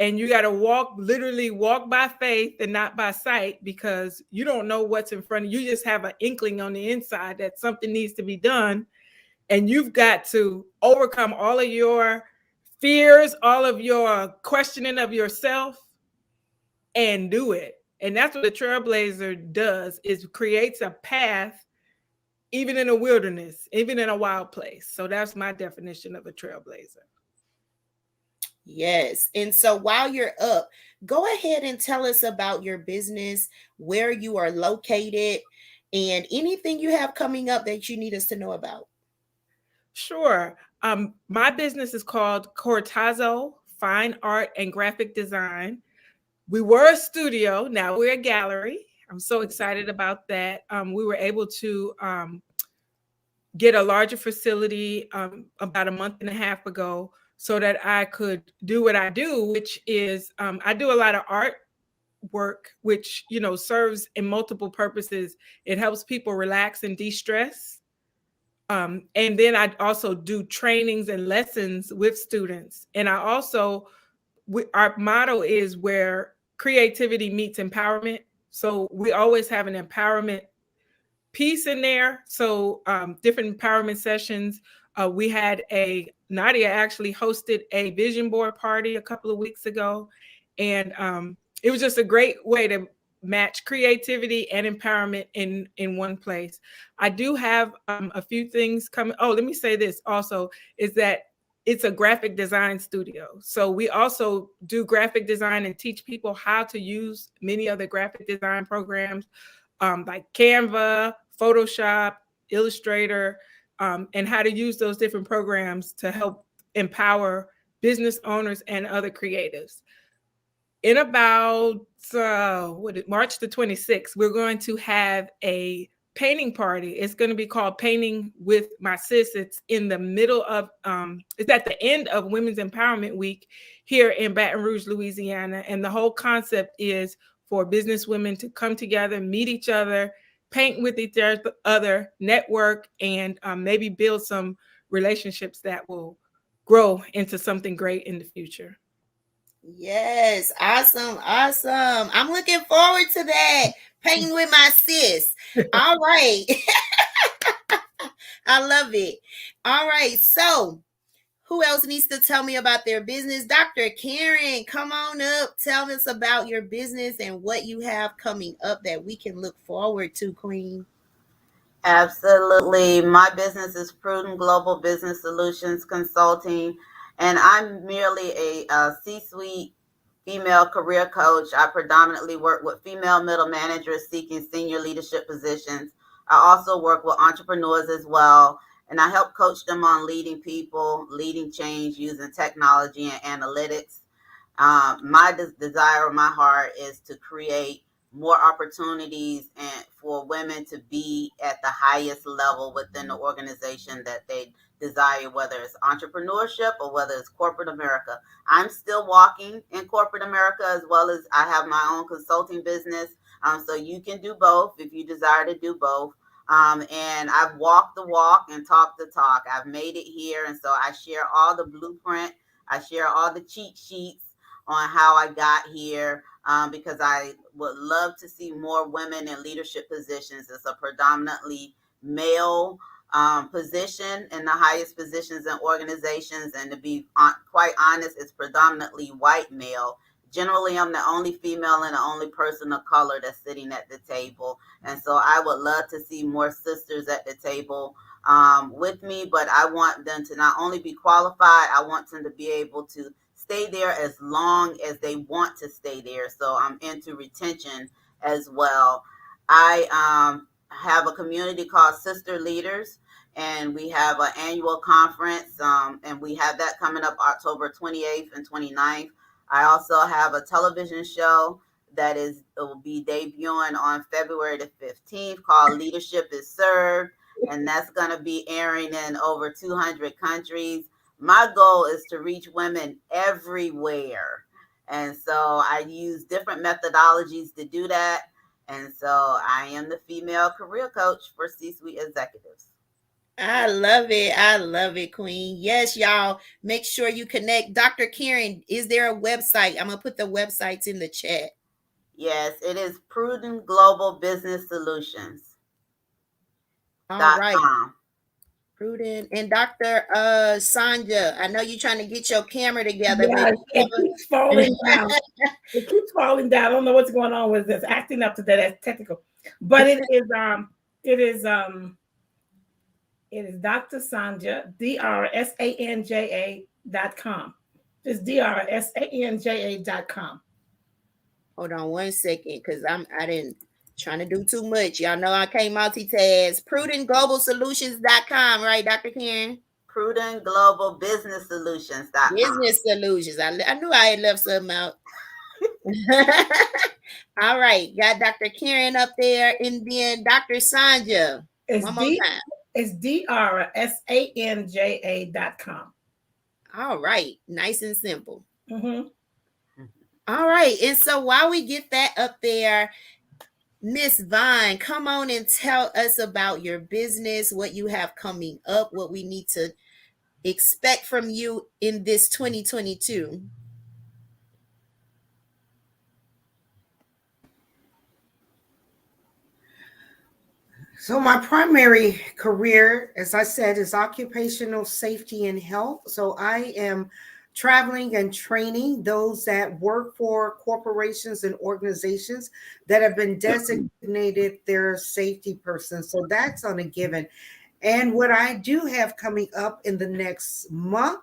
And you got to literally walk by faith and not by sight, because you don't know what's in front of you. You just have an inkling on the inside that something needs to be done. And you've got to overcome all of your fears, all of your questioning of yourself, and do it. And that's what a trailblazer does, is creates a path, even in a wilderness, even in a wild place. So that's my definition of a trailblazer. Yes. And so while you're up, go ahead and tell us about your business, where you are located, and anything you have coming up that you need us to know about. Sure. My business is called Cortazzo Fine Art and Graphic Design. We were a studio, now we're a gallery. I'm so excited about that. We were able to get a larger facility about a month and a half ago, so that I could do what I do, which is I do a lot of art work, which, serves in multiple purposes. It helps people relax and de-stress. And then I also do trainings and lessons with students. And I also, our motto is where creativity meets empowerment. So we always have an empowerment piece in there. So different empowerment sessions. We had Nadia actually hosted a vision board party a couple of weeks ago. And it was just a great way to match creativity and empowerment in one place. I do have a few things coming. Oh, let me say this also, is that it's a graphic design studio. So we also do graphic design and teach people how to use many other graphic design programs like Canva, Photoshop, Illustrator, and how to use those different programs to help empower business owners and other creatives. In about March the 26th, we're going to have a painting party. It's going to be called Painting with My Sis. It's in the middle of, it's at the end of Women's Empowerment Week here in Baton Rouge, Louisiana. And the whole concept is for business women to come together, meet each other, paint with each other, network, and maybe build some relationships that will grow into something great in the future. Yes, awesome, awesome. I'm looking forward to that. Painting with my sis. All right. I love it. All right. So, who else needs to tell me about their business? Dr. Karen, come on up. Tell us about your business and what you have coming up that we can look forward to, Queen. Absolutely. My business is Prudent Global Business Solutions Consulting, and I'm merely a C-suite female career coach. I predominantly work with female middle managers seeking senior leadership positions. I also work with entrepreneurs as well, and I help coach them on leading people, leading change using technology and analytics. My desire of my heart is to create more opportunities and for women to be at the highest level within the organization that they desire, whether it's entrepreneurship or whether it's corporate America. I'm still walking in corporate America, as well as I have my own consulting business. So you can do both if you desire to do both. And I've walked the walk and talked the talk. I've made it here. And so I share all the blueprint. I share all the cheat sheets on how I got here, because I would love to see more women in leadership positions. It's a predominantly male position in the highest positions in organizations. And to be quite honest, it's predominantly white male. Generally, I'm the only female and the only person of color that's sitting at the table. And so I would love to see more sisters at the table with me, but I want them to not only be qualified, I want them to be able to stay there as long as they want to stay there. So I'm into retention as well. I have a community called Sister Leaders, and we have an annual conference, and we have that coming up October 28th and 29th. I also have a television show that will be debuting on February the 15th called Leadership is Served, and that's going to be airing in over 200 countries. My goal is to reach women everywhere. And so I use different methodologies to do that. And so I am the female career coach for C-suite executives. I love it. I love it, Queen. Yes, y'all. Make sure you connect. Dr. Karen, is there a website? I'm going to put the websites in the chat. Yes, it is Prudent Global Business Solutions. All right. Prudent. And Dr. Sonja, I know you're trying to get your camera together. Yes, it keeps falling down. It keeps falling down. I don't know what's going on with this. Acting up today. That's technical. But it is Dr. Sonja, DRSANJA.com. Just DRSANJA.com. Hold on one second, because I didn't trying to do too much. Y'all know I can't multitask. PrudentGlobalSolutions.com, right, Dr. Karen? PrudentGlobalBusinessSolutions.com. Business Solutions. I knew I had left something out. All right, got Dr. Karen up there, and then Dr. Sonja. One more time. It's DRSANJA.com. All right, nice and simple. Mm-hmm. All right, and so while we get that up there, Miss Vine, come on and tell us about your business, what you have coming up, what we need to expect from you in this 2022. So my primary career, as I said, is occupational safety and health. So I am traveling and training those that work for corporations and organizations that have been designated their safety person. So that's on a given. And what I do have coming up in the next month,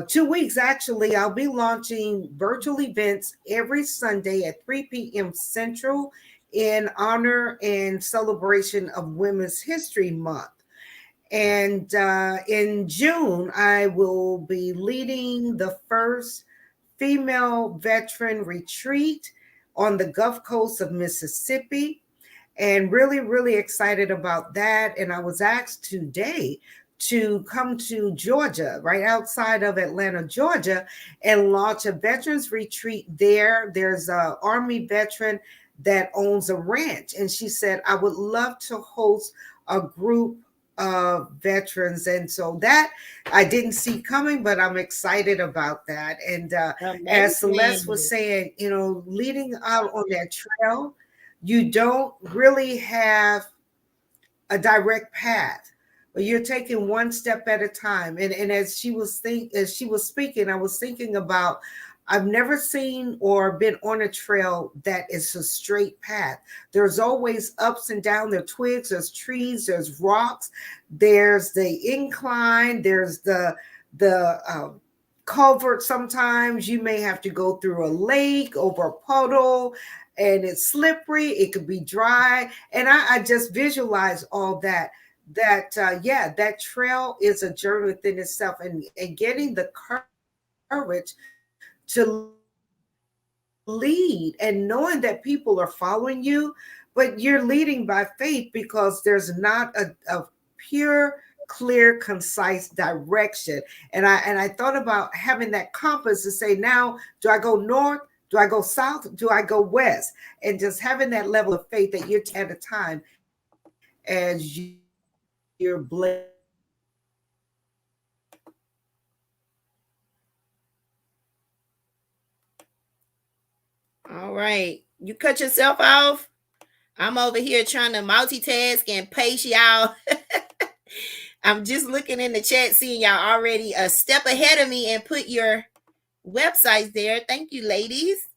2 weeks actually, I'll be launching virtual events every Sunday at 3 p.m. Central in honor and celebration of Women's History Month. And in June, I will be leading the first female veteran retreat on the Gulf Coast of Mississippi, and really, really excited about that. And I was asked today to come to Georgia, right outside of Atlanta, Georgia, and launch a veterans retreat there. There's an Army veteran that owns a ranch, and she said, I would love to host a group veterans. And so that I didn't see coming, but I'm excited about that. And as Celeste was saying, you know, leading out on that trail, you don't really have a direct path, but you're taking one step at a time. And as she was speaking, I was thinking about, I've never seen or been on a trail that is a straight path. There's always ups and downs. There are twigs, there's trees, there's rocks, there's the incline, there's the culvert. Sometimes you may have to go through a lake, over a puddle, and it's slippery. It could be dry. And I just visualize all that. That trail is a journey within itself, and getting the courage to lead and knowing that people are following you, but you're leading by faith because there's not a pure, clear, concise direction. And I thought about having that compass to say, now, do I go north? Do I go south? Do I go west? And just having that level of faith that you're at a time as you're blessed. All right. You cut yourself off. I'm over here trying to multitask and pace y'all. I'm just looking in the chat, seeing y'all already a step ahead of me and put your websites there. Thank you, ladies.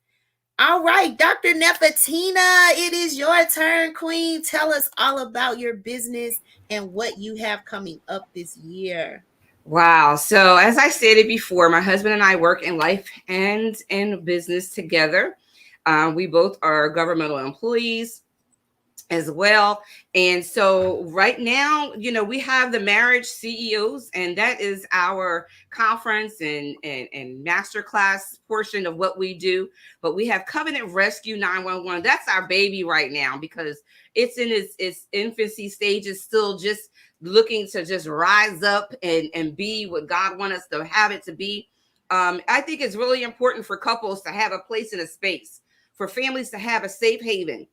All right, Dr. Nefertina, it is your turn, Queen. Tell us all about your business and what you have coming up this year. Wow. So as I stated before, my husband and I work in life and in business together. We both are governmental employees as well. And so right now, you know, we have the Marriage CEOs, and that is our conference and masterclass portion of what we do. But we have Covenant Rescue 911. That's our baby right now because it's in its infancy stages, still just looking to just rise up and be what God wants us to have it to be. I think it's really important for couples to have a place and a space, for families to have a safe haven.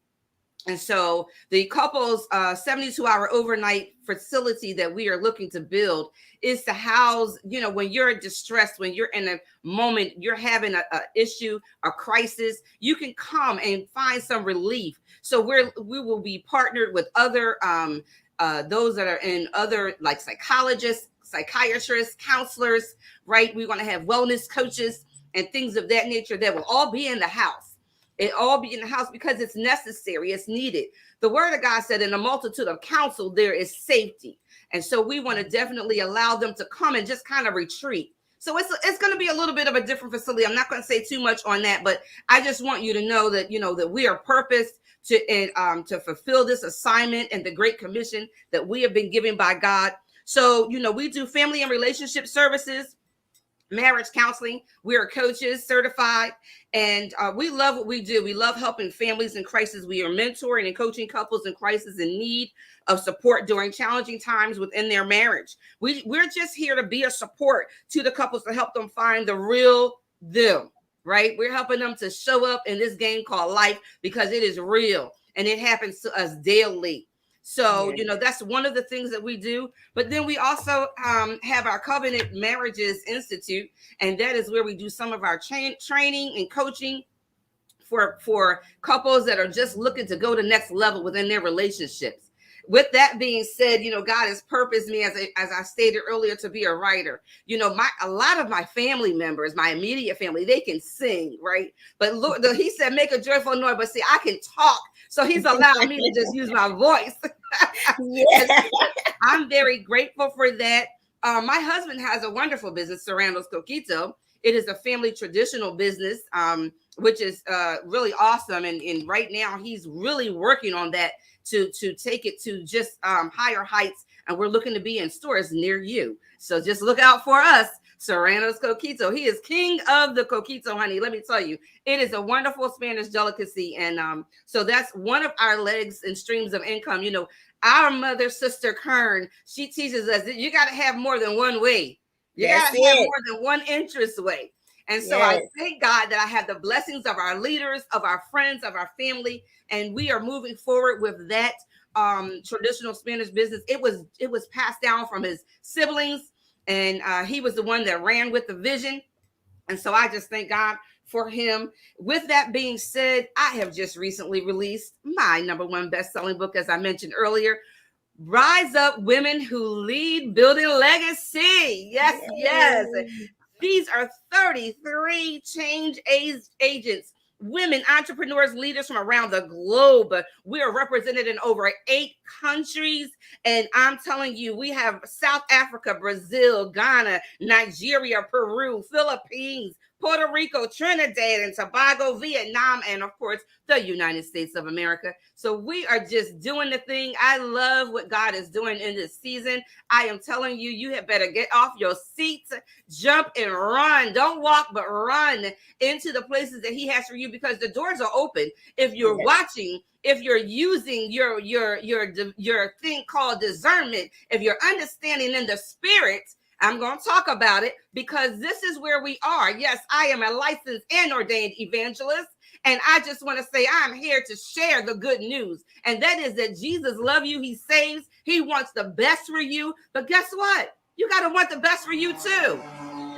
And so the couple's 72-hour overnight facility that we are looking to build is to house, you know, when you're distressed, when you're in a moment, you're having a issue, a crisis, you can come and find some relief. So we will be partnered with other those that are in other, like psychologists, psychiatrists, counselors, right? We're going to have wellness coaches and things of that nature that will all be in the house. It all be in the house because it's necessary. It's needed. The word of God said in a multitude of counsel, there is safety. And so we want to definitely allow them to come and just kind of retreat. So it's going to be a little bit of a different facility. I'm not going to say too much on that, but I just want you to know that, you know, that we are purposed to fulfill this assignment and the great commission that we have been given by God. So, you know, we do family and relationship services, marriage counseling. We are coaches, certified, and we love what we do. We love helping families in crisis. We are mentoring and coaching couples in crisis in need of support during challenging times within their marriage. We're just here to be a support to the couples to help them find the real them, right? We're helping them to show up in this game called life because it is real and it happens to us daily. So, you know, that's one of the things that we do. But then we also have our Covenant Marriages Institute, and that is where we do some of our training and coaching for couples that are just looking to go to the next level within their relationships. With that being said, you know, God has purposed me, as I stated earlier, to be a writer. You know, a lot of my family members, my immediate family, they can sing, right? But look, he said, make a joyful noise. But see, I can talk. So he's allowed me to just use my voice. I'm very grateful for that. My husband has a wonderful business, Serrano's Coquito. It is a family traditional business, which is really awesome. And right now he's really working on that to take it to just higher heights. And we're looking to be in stores near you. So just look out for us. Serrano's Coquito. He is king of the coquito, honey. Let me tell you, it is a wonderful Spanish delicacy. And so that's one of our legs and streams of income. You know, our mother, Sister Kearn, she teaches us that you got to have more than one way. You got to have more than one interest way. And so I thank God that I have the blessings of our leaders, of our friends, of our family, and we are moving forward with that traditional Spanish business. It was passed down from his siblings, and he was the one that ran with the vision. And so I just thank God for him. With that being said, I have just recently released my #1 best-selling book, as I mentioned earlier, Rise Up Women Who Lead, Building Legacy. Yes, yes. These are 33 change agents, women, entrepreneurs, leaders from around the globe. We are represented in over 8 countries. And I'm telling you, we have South Africa, Brazil, Ghana, Nigeria, Peru, Philippines, Puerto Rico, Trinidad and Tobago, Vietnam, and of course, the United States of America. So we are just doing the thing. I love what God is doing in this season. I am telling you, you had better get off your seats, jump and run. Don't walk, but run into the places that he has for you, because the doors are open. If you're watching, if you're using your thing called discernment, if you're understanding in the spirit, I'm going to talk about it, because this is where we are. Yes, I am a licensed and ordained evangelist. And I just want to say I'm here to share the good news. And that is that Jesus loves you. He saves. He wants the best for you. But guess what? You got to want the best for you too.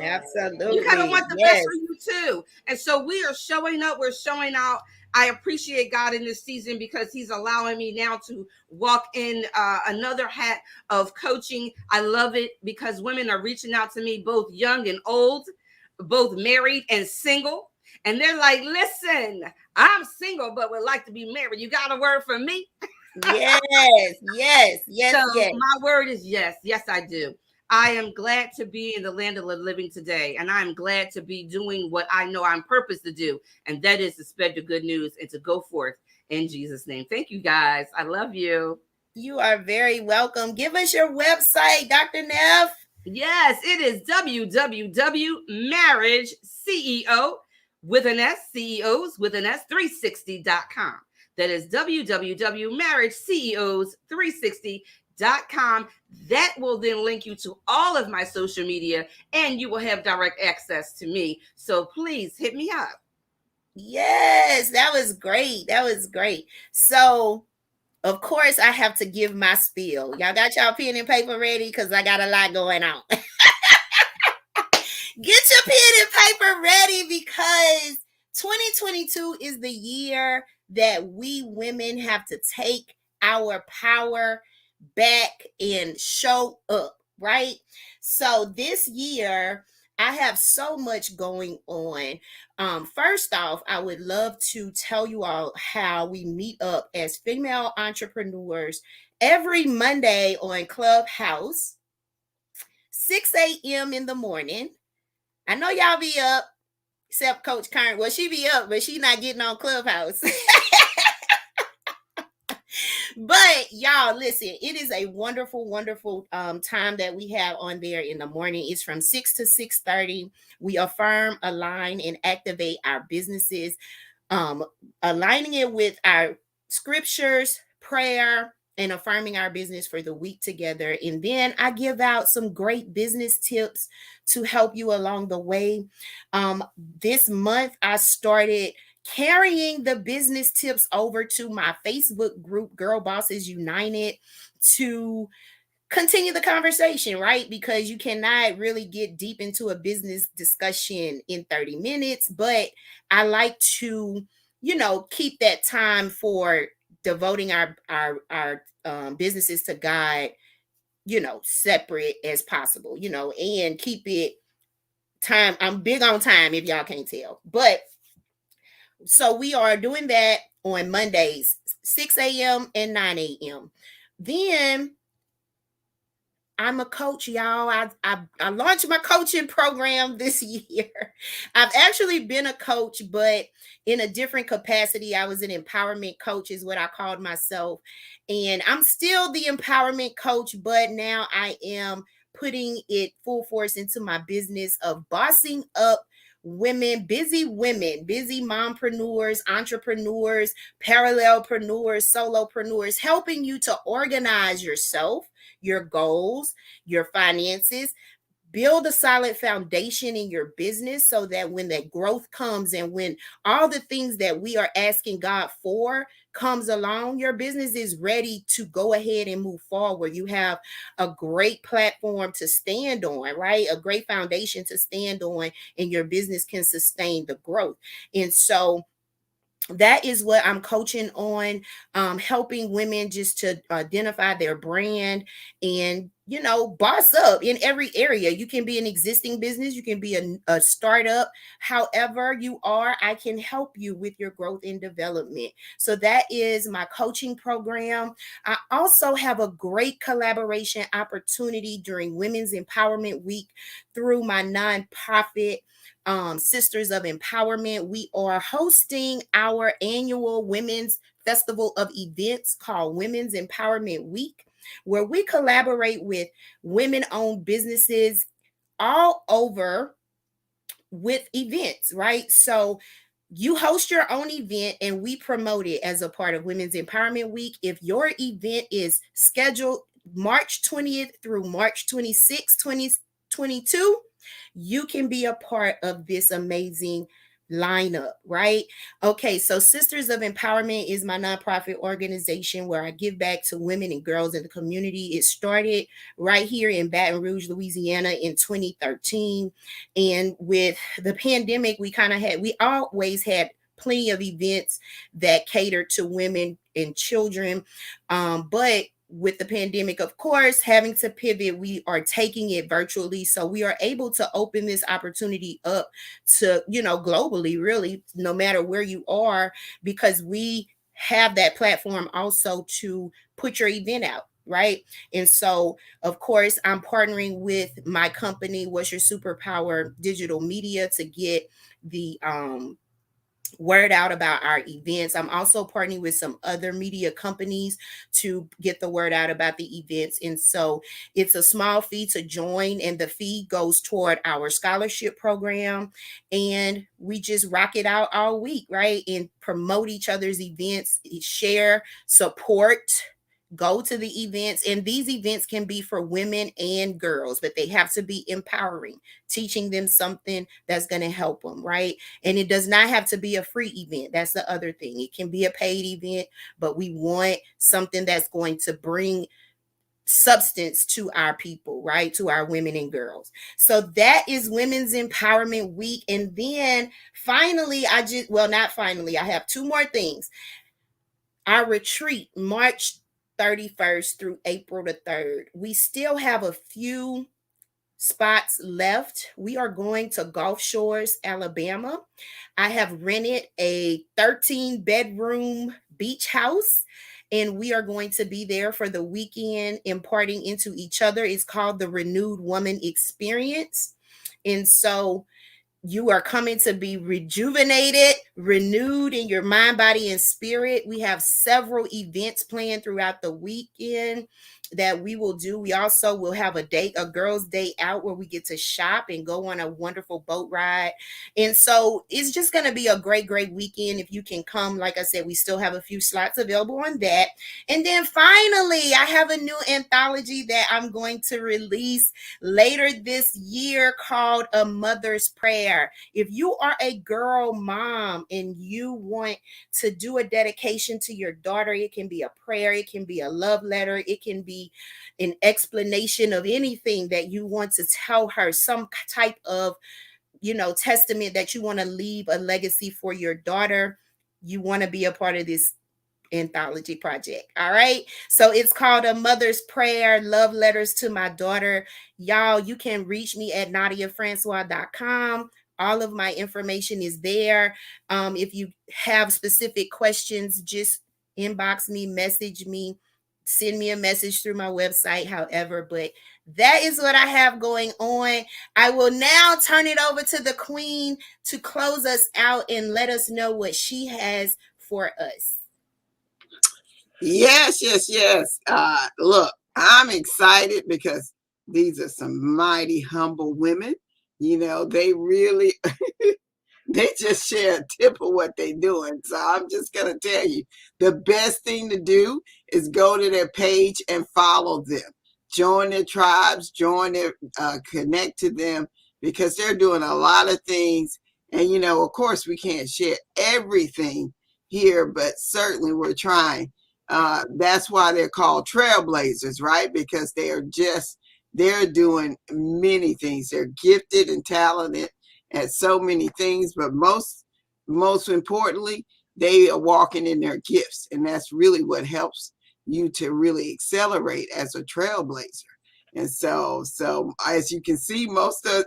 Absolutely. You got to want the best for you too. And so we are showing up. We're showing out. I appreciate God in this season, because he's allowing me now to walk in another hat of coaching. I love it, because women are reaching out to me, both young and old, both married and single. And they're like, listen, I'm single, but would like to be married. You got a word for me? Yes. So my word is yes. Yes, I do. I am glad to be in the land of the living today, and I'm glad to be doing what I know I'm purposed to do, and that is to spread the good news and to go forth in Jesus' name. Thank you, guys. I love you. You are very welcome. Give us your website, Dr. Neff. Yes, it is www.marriageceo with an S, CEOs with an S, 360.com. That is www.marriageceos360.com. That will then link you to all of my social media, and you will have direct access to me. So please hit me up. Yes, that was great. So, of course, I have to give my spiel. Y'all got y'all pen and paper ready? Because I got a lot going on. Get your pen and paper ready, because 2022 is the year that we women have to take our power back and show up, right? So this year, I have so much going on. First off, I would love to tell you all how we meet up as female entrepreneurs every Monday on Clubhouse, 6 a.m. in the morning. I know y'all be up, except Coach Kearn. Well, she be up, but she not getting on Clubhouse. But y'all, listen, it is a wonderful, wonderful time that we have on there in the morning. It's from 6 to 6:30. We affirm, align, and activate our businesses, aligning it with our scriptures, prayer, and affirming our business for the week together. And then I give out some great business tips to help you along the way. This month, I started carrying the business tips over to my Facebook group, Girl Bosses United, to continue the conversation, right? Because you cannot really get deep into a business discussion in 30 minutes, but I like to, keep that time for devoting our businesses to God, separate as possible, and keep it time. I'm big on time, if y'all can't tell. But so we are doing that on Mondays, 6 a.m. and 9 a.m. Then I'm a coach, y'all. I launched my coaching program this year. I've actually been a coach, but in a different capacity. I was an empowerment coach, is what I called myself. And I'm still the empowerment coach, but now I am putting it full force into my business of bossing up women, busy mompreneurs, entrepreneurs, parallelpreneurs, solopreneurs, helping you to organize yourself, your goals, your finances, build a solid foundation in your business so that when that growth comes and when all the things that we are asking God for comes along, your business is ready to go ahead and move forward. You have a great platform to stand on, right? A great foundation to stand on, and your business can sustain the growth. And so that is what I'm coaching on, helping women just to identify their brand and, boss up in every area. You can be an existing business, you can be a startup. However you are, I can help you with your growth and development. So that is my coaching program. I also have a great collaboration opportunity during Women's Empowerment Week through my nonprofit, Sisters of Empowerment. We are hosting our annual Women's Festival of Events called Women's Empowerment Week, where we collaborate with women-owned businesses all over with events, right? So you host your own event and we promote it as a part of Women's Empowerment Week. If your event is scheduled March 20th through March 26th, 2022, you can be a part of this amazing lineup, right? Okay, so Sisters of Empowerment is my nonprofit organization where I give back to women and girls in the community. It started right here in Baton Rouge, Louisiana in 2013. And with the pandemic, we always had plenty of events that cater to women and children. But with the pandemic, of course, having to pivot, we are taking it virtually. So we are able to open this opportunity up to, globally, really, no matter where you are, because we have that platform also to put your event out. Right. And so, of course, I'm partnering with my company, What's Your Superpower Digital Media, to get the word out about our events. I'm also partnering with some other media companies to get the word out about the events. And so it's a small fee to join, and the fee goes toward our scholarship program. And we just rock it out all week, right? And promote each other's events, share, support, go to the events. And these events can be for women and girls, but they have to be empowering, teaching them something that's going to help them, right? And it does not have to be a free event. That's the other thing. It can be a paid event, but we want something that's going to bring substance to our people, right? To our women and girls. So that is Women's Empowerment Week. And then finally, I have two more things. Our retreat, March 31st through April the 3rd. We still have a few spots left. We are going to Gulf Shores, Alabama. I have rented a 13-bedroom beach house, and we are going to be there for the weekend, imparting into each other. It's called the Renewed Woman Experience. And so you are coming to be rejuvenated, renewed in your mind, body, and spirit. We have several events planned throughout the weekend that we will do. We also will have a girls' day out where we get to shop and go on a wonderful boat ride. And so it's just going to be a great, great weekend. If you can come, like I said, we still have a few slots available on that. And then finally, I have a new anthology that I'm going to release later this year called A Mother's Prayer. If you are a girl mom and you want to do a dedication to your daughter, it can be a prayer, it can be a love letter, it can be an explanation of anything that you want to tell her, some type of, testament that you want to leave a legacy for your daughter. You want to be a part of this anthology project. All right. So it's called A Mother's Prayer, Love Letters to My Daughter. Y'all, you can reach me at NadiaFrancois.com. All of my information is there. If you have specific questions, just inbox me, message me, send me a message through my website, however. But that is what I have going on. I will now turn it over to the Queen to close us out and let us know what she has for us. Yes. Look, I'm excited because these are some mighty humble women. They really, they just share a tip of what they're doing. So I'm just going to tell you, the best thing to do is go to their page and follow them. join their tribes, connect to them, because they're doing a lot of things. And, you know, of course, we can't share everything here, but certainly we're trying. That's why they're called Trailblazers, right? Because they're doing many things. They're gifted and talented at so many things, but most importantly, they are walking in their gifts. And that's really what helps you to really accelerate as a trailblazer. And so as you can see, most of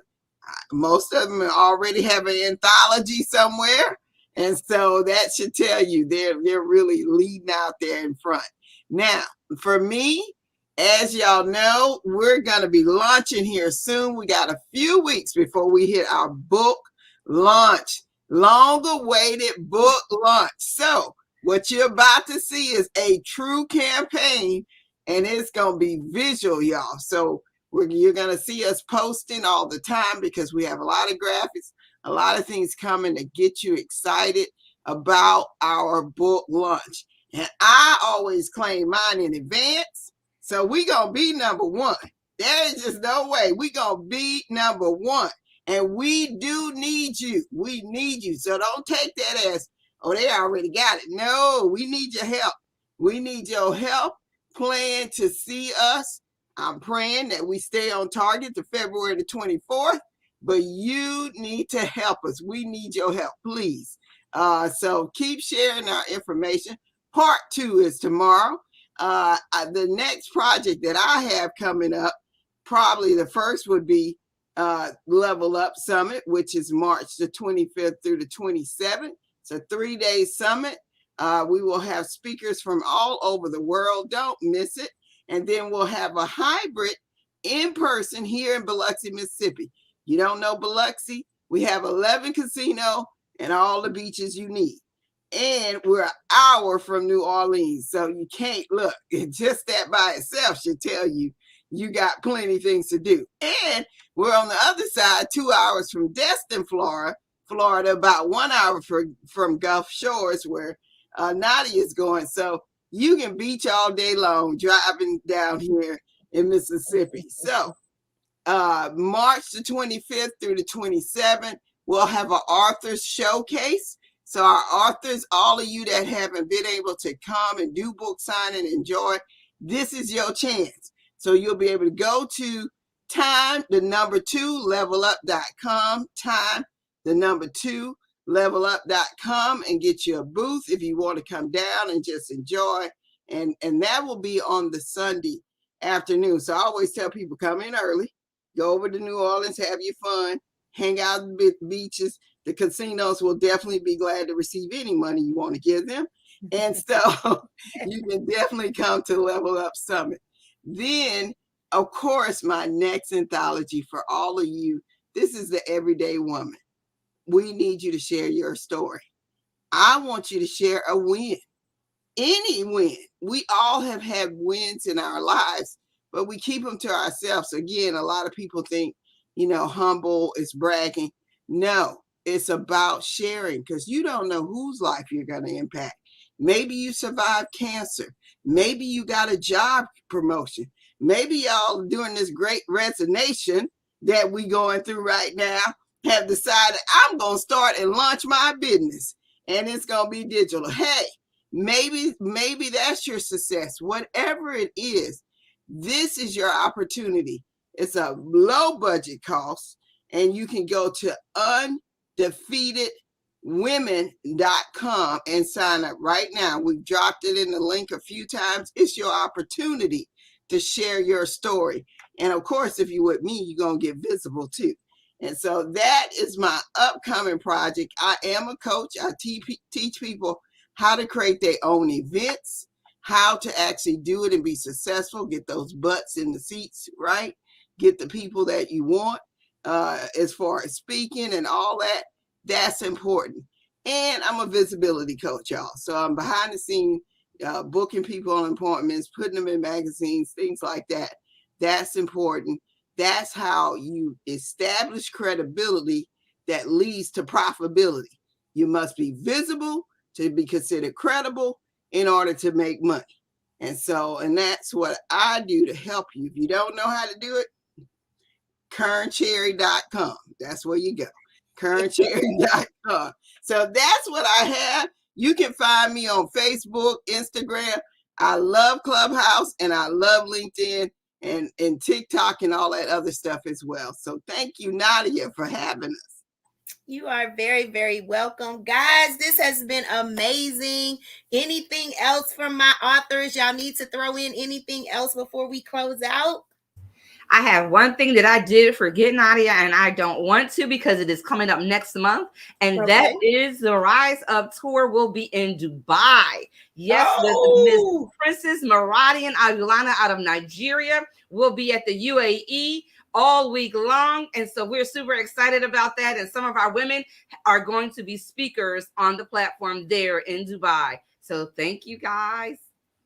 them already have an anthology somewhere. And so that should tell you they're really leading out there in front. Now, for me, as y'all know, we're going to be launching here soon. We got a few weeks before we hit our book launch, long-awaited book launch. So what you're about to see is a true campaign, and it's going to be visual, y'all. So you're going to see us posting all the time, because we have a lot of graphics, a lot of things coming to get you excited about our book launch. And I always claim mine in advance. So we're going to be number one. There is just no way. We're going to be number one. And we do need you. We need you. So don't take that as, oh, they already got it. No, we need your help. We need your help. Plan to see us. I'm praying that we stay on target to February the 24th. But you need to help us. We need your help, please. So keep sharing our information. Part 2 is tomorrow. The next project that I have coming up, probably the first would be Level Up Summit, which is March the 25th through the 27th. It's a 3-day summit. We will have speakers from all over the world. Don't miss it. And then we'll have a hybrid in person here in Biloxi, Mississippi. You don't know Biloxi? We have 11 casinos and all the beaches you need. And we're an hour from New Orleans. So you can't look. Just that by itself should tell you you got plenty of things to do. And we're on the other side, 2 hours from Destin, Florida, about 1 hour from Gulf Shores, where Nadia is going. So you can beach all day long driving down here in Mississippi. So March the 25th through the 27th, we'll have an author's showcase. So our authors, all of you that haven't been able to come and do book signing, enjoy, this is your chance. So you'll be able to go to levelup.com, levelup.com, and get you a booth if you want to come down and just enjoy. And that will be on the Sunday afternoon. So I always tell people, come in early, go over to New Orleans, have your fun, hang out at the beaches. The casinos will definitely be glad to receive any money you want to give them. And so you can definitely come to Level Up Summit. Then, of course, my next anthology for all of you, this is The Everyday Woman. We need you to share your story. I want you to share a win. Any win. We all have had wins in our lives, but we keep them to ourselves. Again, a lot of people think, humble is bragging. No, it's about sharing, because you don't know whose life you're going to impact. Maybe you survived cancer. Maybe you got a job promotion. Maybe y'all during this great resignation that we going through right now have decided, I'm going to start and launch my business, and it's going to be digital. Hey, maybe that's your success. Whatever it is, this is your opportunity. It's a low budget cost, and you can go to undefeatedwomen.com and sign up right now. We've dropped it in the link a few times. It's your opportunity to share your story. And of course, if you're with me, you're going to get visible too. And so that is my upcoming project. I am a coach. I teach people how to create their own events, how to actually do it and be successful, get those butts in the seats, right? Get the people that you want as far as speaking and all that. That's important. And I'm a visibility coach, y'all. So I'm behind the scenes, booking people on appointments, putting them in magazines, things like that. That's important. That's how you establish credibility that leads to profitability. You must be visible to be considered credible in order to make money. And that's what I do to help you. If you don't know how to do it, KearnCherry.com. That's where you go. KearnCherry.com. So that's what I have. You can find me on Facebook, Instagram. I love Clubhouse and I love LinkedIn and TikTok and all that other stuff as well. So thank you, Nadia, for having us. You are very, very welcome. Guys, this has been amazing. Anything else from my authors? Y'all need to throw in anything else before we close out? I have one thing that I did forget, Nadia, and I don't want to because it is coming up next month. And that is the Rise Up Tour will be in Dubai. Yes, Miss Princess Maradian Agulana out of Nigeria will be at the UAE all week long. And so we're super excited about that. And some of our women are going to be speakers on the platform there in Dubai. So thank you, guys.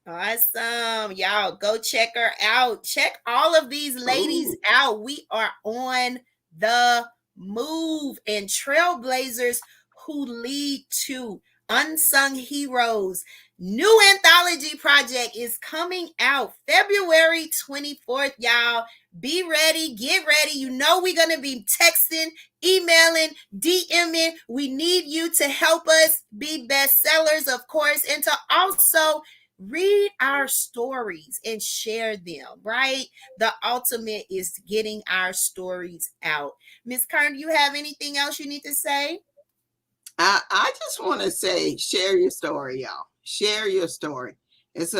Awesome. Y'all go check her out. Check all of these ladies out. We are on the move. And Trailblazers Who Lead II, Unsung Heroes, new anthology project is coming out February 24th, y'all. Be ready, get ready. You know we're going to be texting, emailing, DMing. We need you to help us be bestsellers, of course, and to also read our stories and share them, right? The ultimate is getting our stories out. Ms. Kearn, you have anything else you need to say? I just want to say, share your story, y'all. Share your story. It's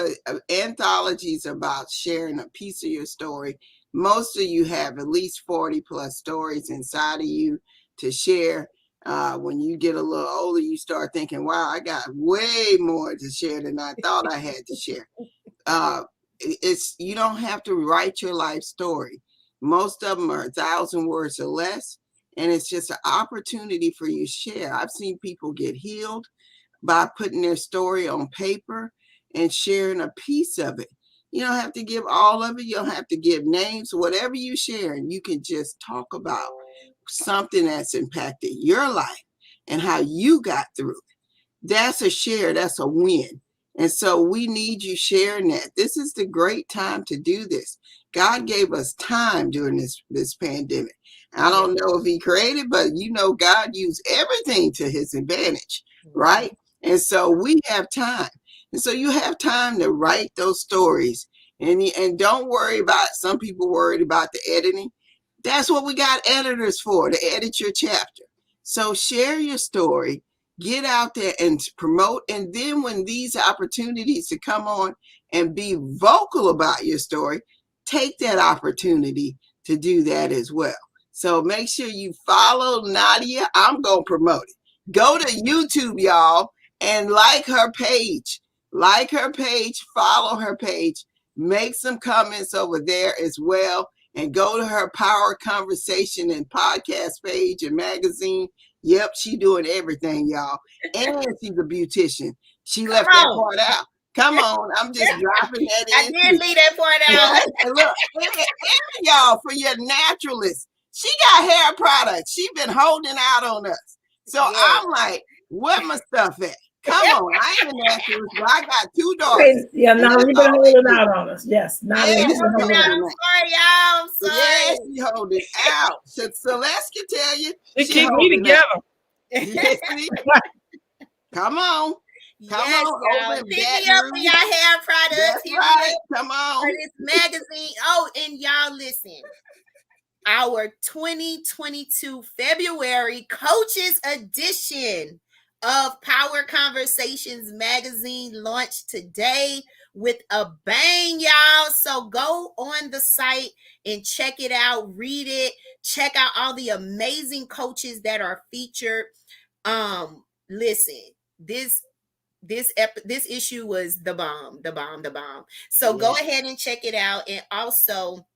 anthologies about sharing a piece of your story. Most of you have at least 40 plus stories inside of you to share. When you get a little older, you start thinking, wow, I got way more to share than I thought I had to share. You don't have to write your life story. Most of them are 1,000 words or less. And it's just an opportunity for you to share. I've seen people get healed by putting their story on paper and sharing a piece of it. You don't have to give all of it. You don't have to give names. Whatever you share, and you can just talk about something that's impacted your life and how you got through it. That's a share. That's a win. And so we need you sharing that. This is the great time to do this. God gave us time during this pandemic. I don't know if he created, but God used everything to his advantage, right? And so we have time. And so you have time to write those stories. And don't worry about, some people worried about the editing. That's what we got editors for, to edit your chapter. So share your story, get out there and promote. And then when these opportunities to come on and be vocal about your story, take that opportunity to do that as well. So make sure you follow Nadia. I'm going to promote it. Go to YouTube, y'all, and like her page. Like her page, follow her page, make some comments over there as well, and go to her Power Conversation and podcast page and magazine. Yep, she doing everything, y'all. And she's a beautician. She left that part out. Come on, I'm just dropping that in. I did leave that part out. And look, and y'all, for your naturalists, she got hair products. She been holding out on us. So I'm like, where my stuff at? Come on, I ain't a naturalist, but I got 2 daughters. Yeah, now you've been holding out on us. Yes, now yeah, I'm sorry, y'all. I'm sorry. Yeah, she holding out. So Celeste can tell you. She keep me together. Yes, come on. Come on. Pick me up for your hair products. That's right. Come on. For this magazine. Oh, and y'all listen. Our 2022 February Coaches Edition of Power Conversations magazine launched today with a bang, y'all. So go on the site and check it out, read it, check out all the amazing coaches that are featured. Listen, this issue was the bomb. So go ahead and check it out. And also,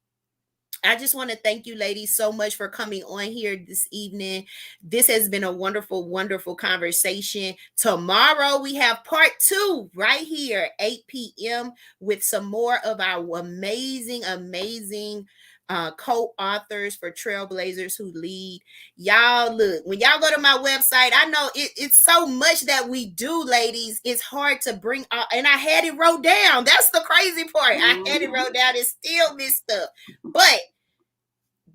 I just want to thank you ladies so much for coming on here this evening. This has been a wonderful, wonderful conversation. Tomorrow we have part 2 right here, 8 p.m. with some more of our amazing co-authors for Trailblazers Who Lead. Y'all, look, when y'all go to my website, I know it's so much that we do, ladies. It's hard to bring out, and I had it wrote down. That's the crazy part. I had it wrote down and still missed stuff. But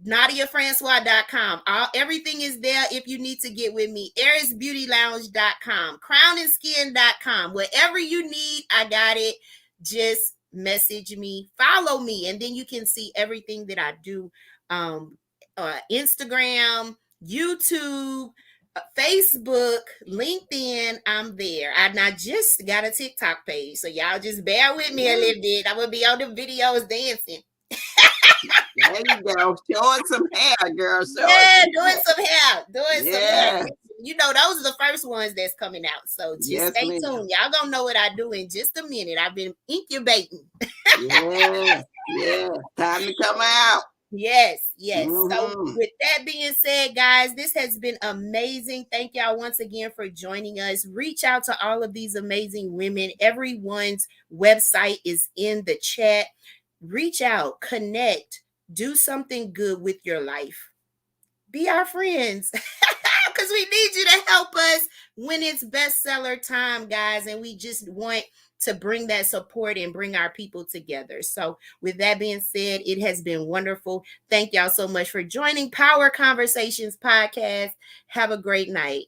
NadiaFrancois.com. Everything is there if you need to get with me. AirsBeautyLounge.com, CrownandSkin.com. Whatever you need, I got it. Just message me, follow me, and then you can see everything that I do. Instagram, YouTube, Facebook, LinkedIn, I'm there. I just got a TikTok page, so y'all just bear with me a little bit. I'm gonna be on the videos dancing. There you go. Showing some hair, girl. Doing some hair. You know, those are the first ones that's coming out. So just stay tuned. Y'all gonna know what I do in just a minute. I've been incubating. Yeah. Time to come out. Yes. So with that being said, guys, this has been amazing. Thank y'all once again for joining us. Reach out to all of these amazing women. Everyone's website is in the chat. Reach out, connect, do something good with your life. Be our friends, because we need you to help us when it's bestseller time, guys. And we just want to bring that support and bring our people together. So with that being said, it has been wonderful. Thank y'all so much for joining Power Conversations podcast. Have a great night.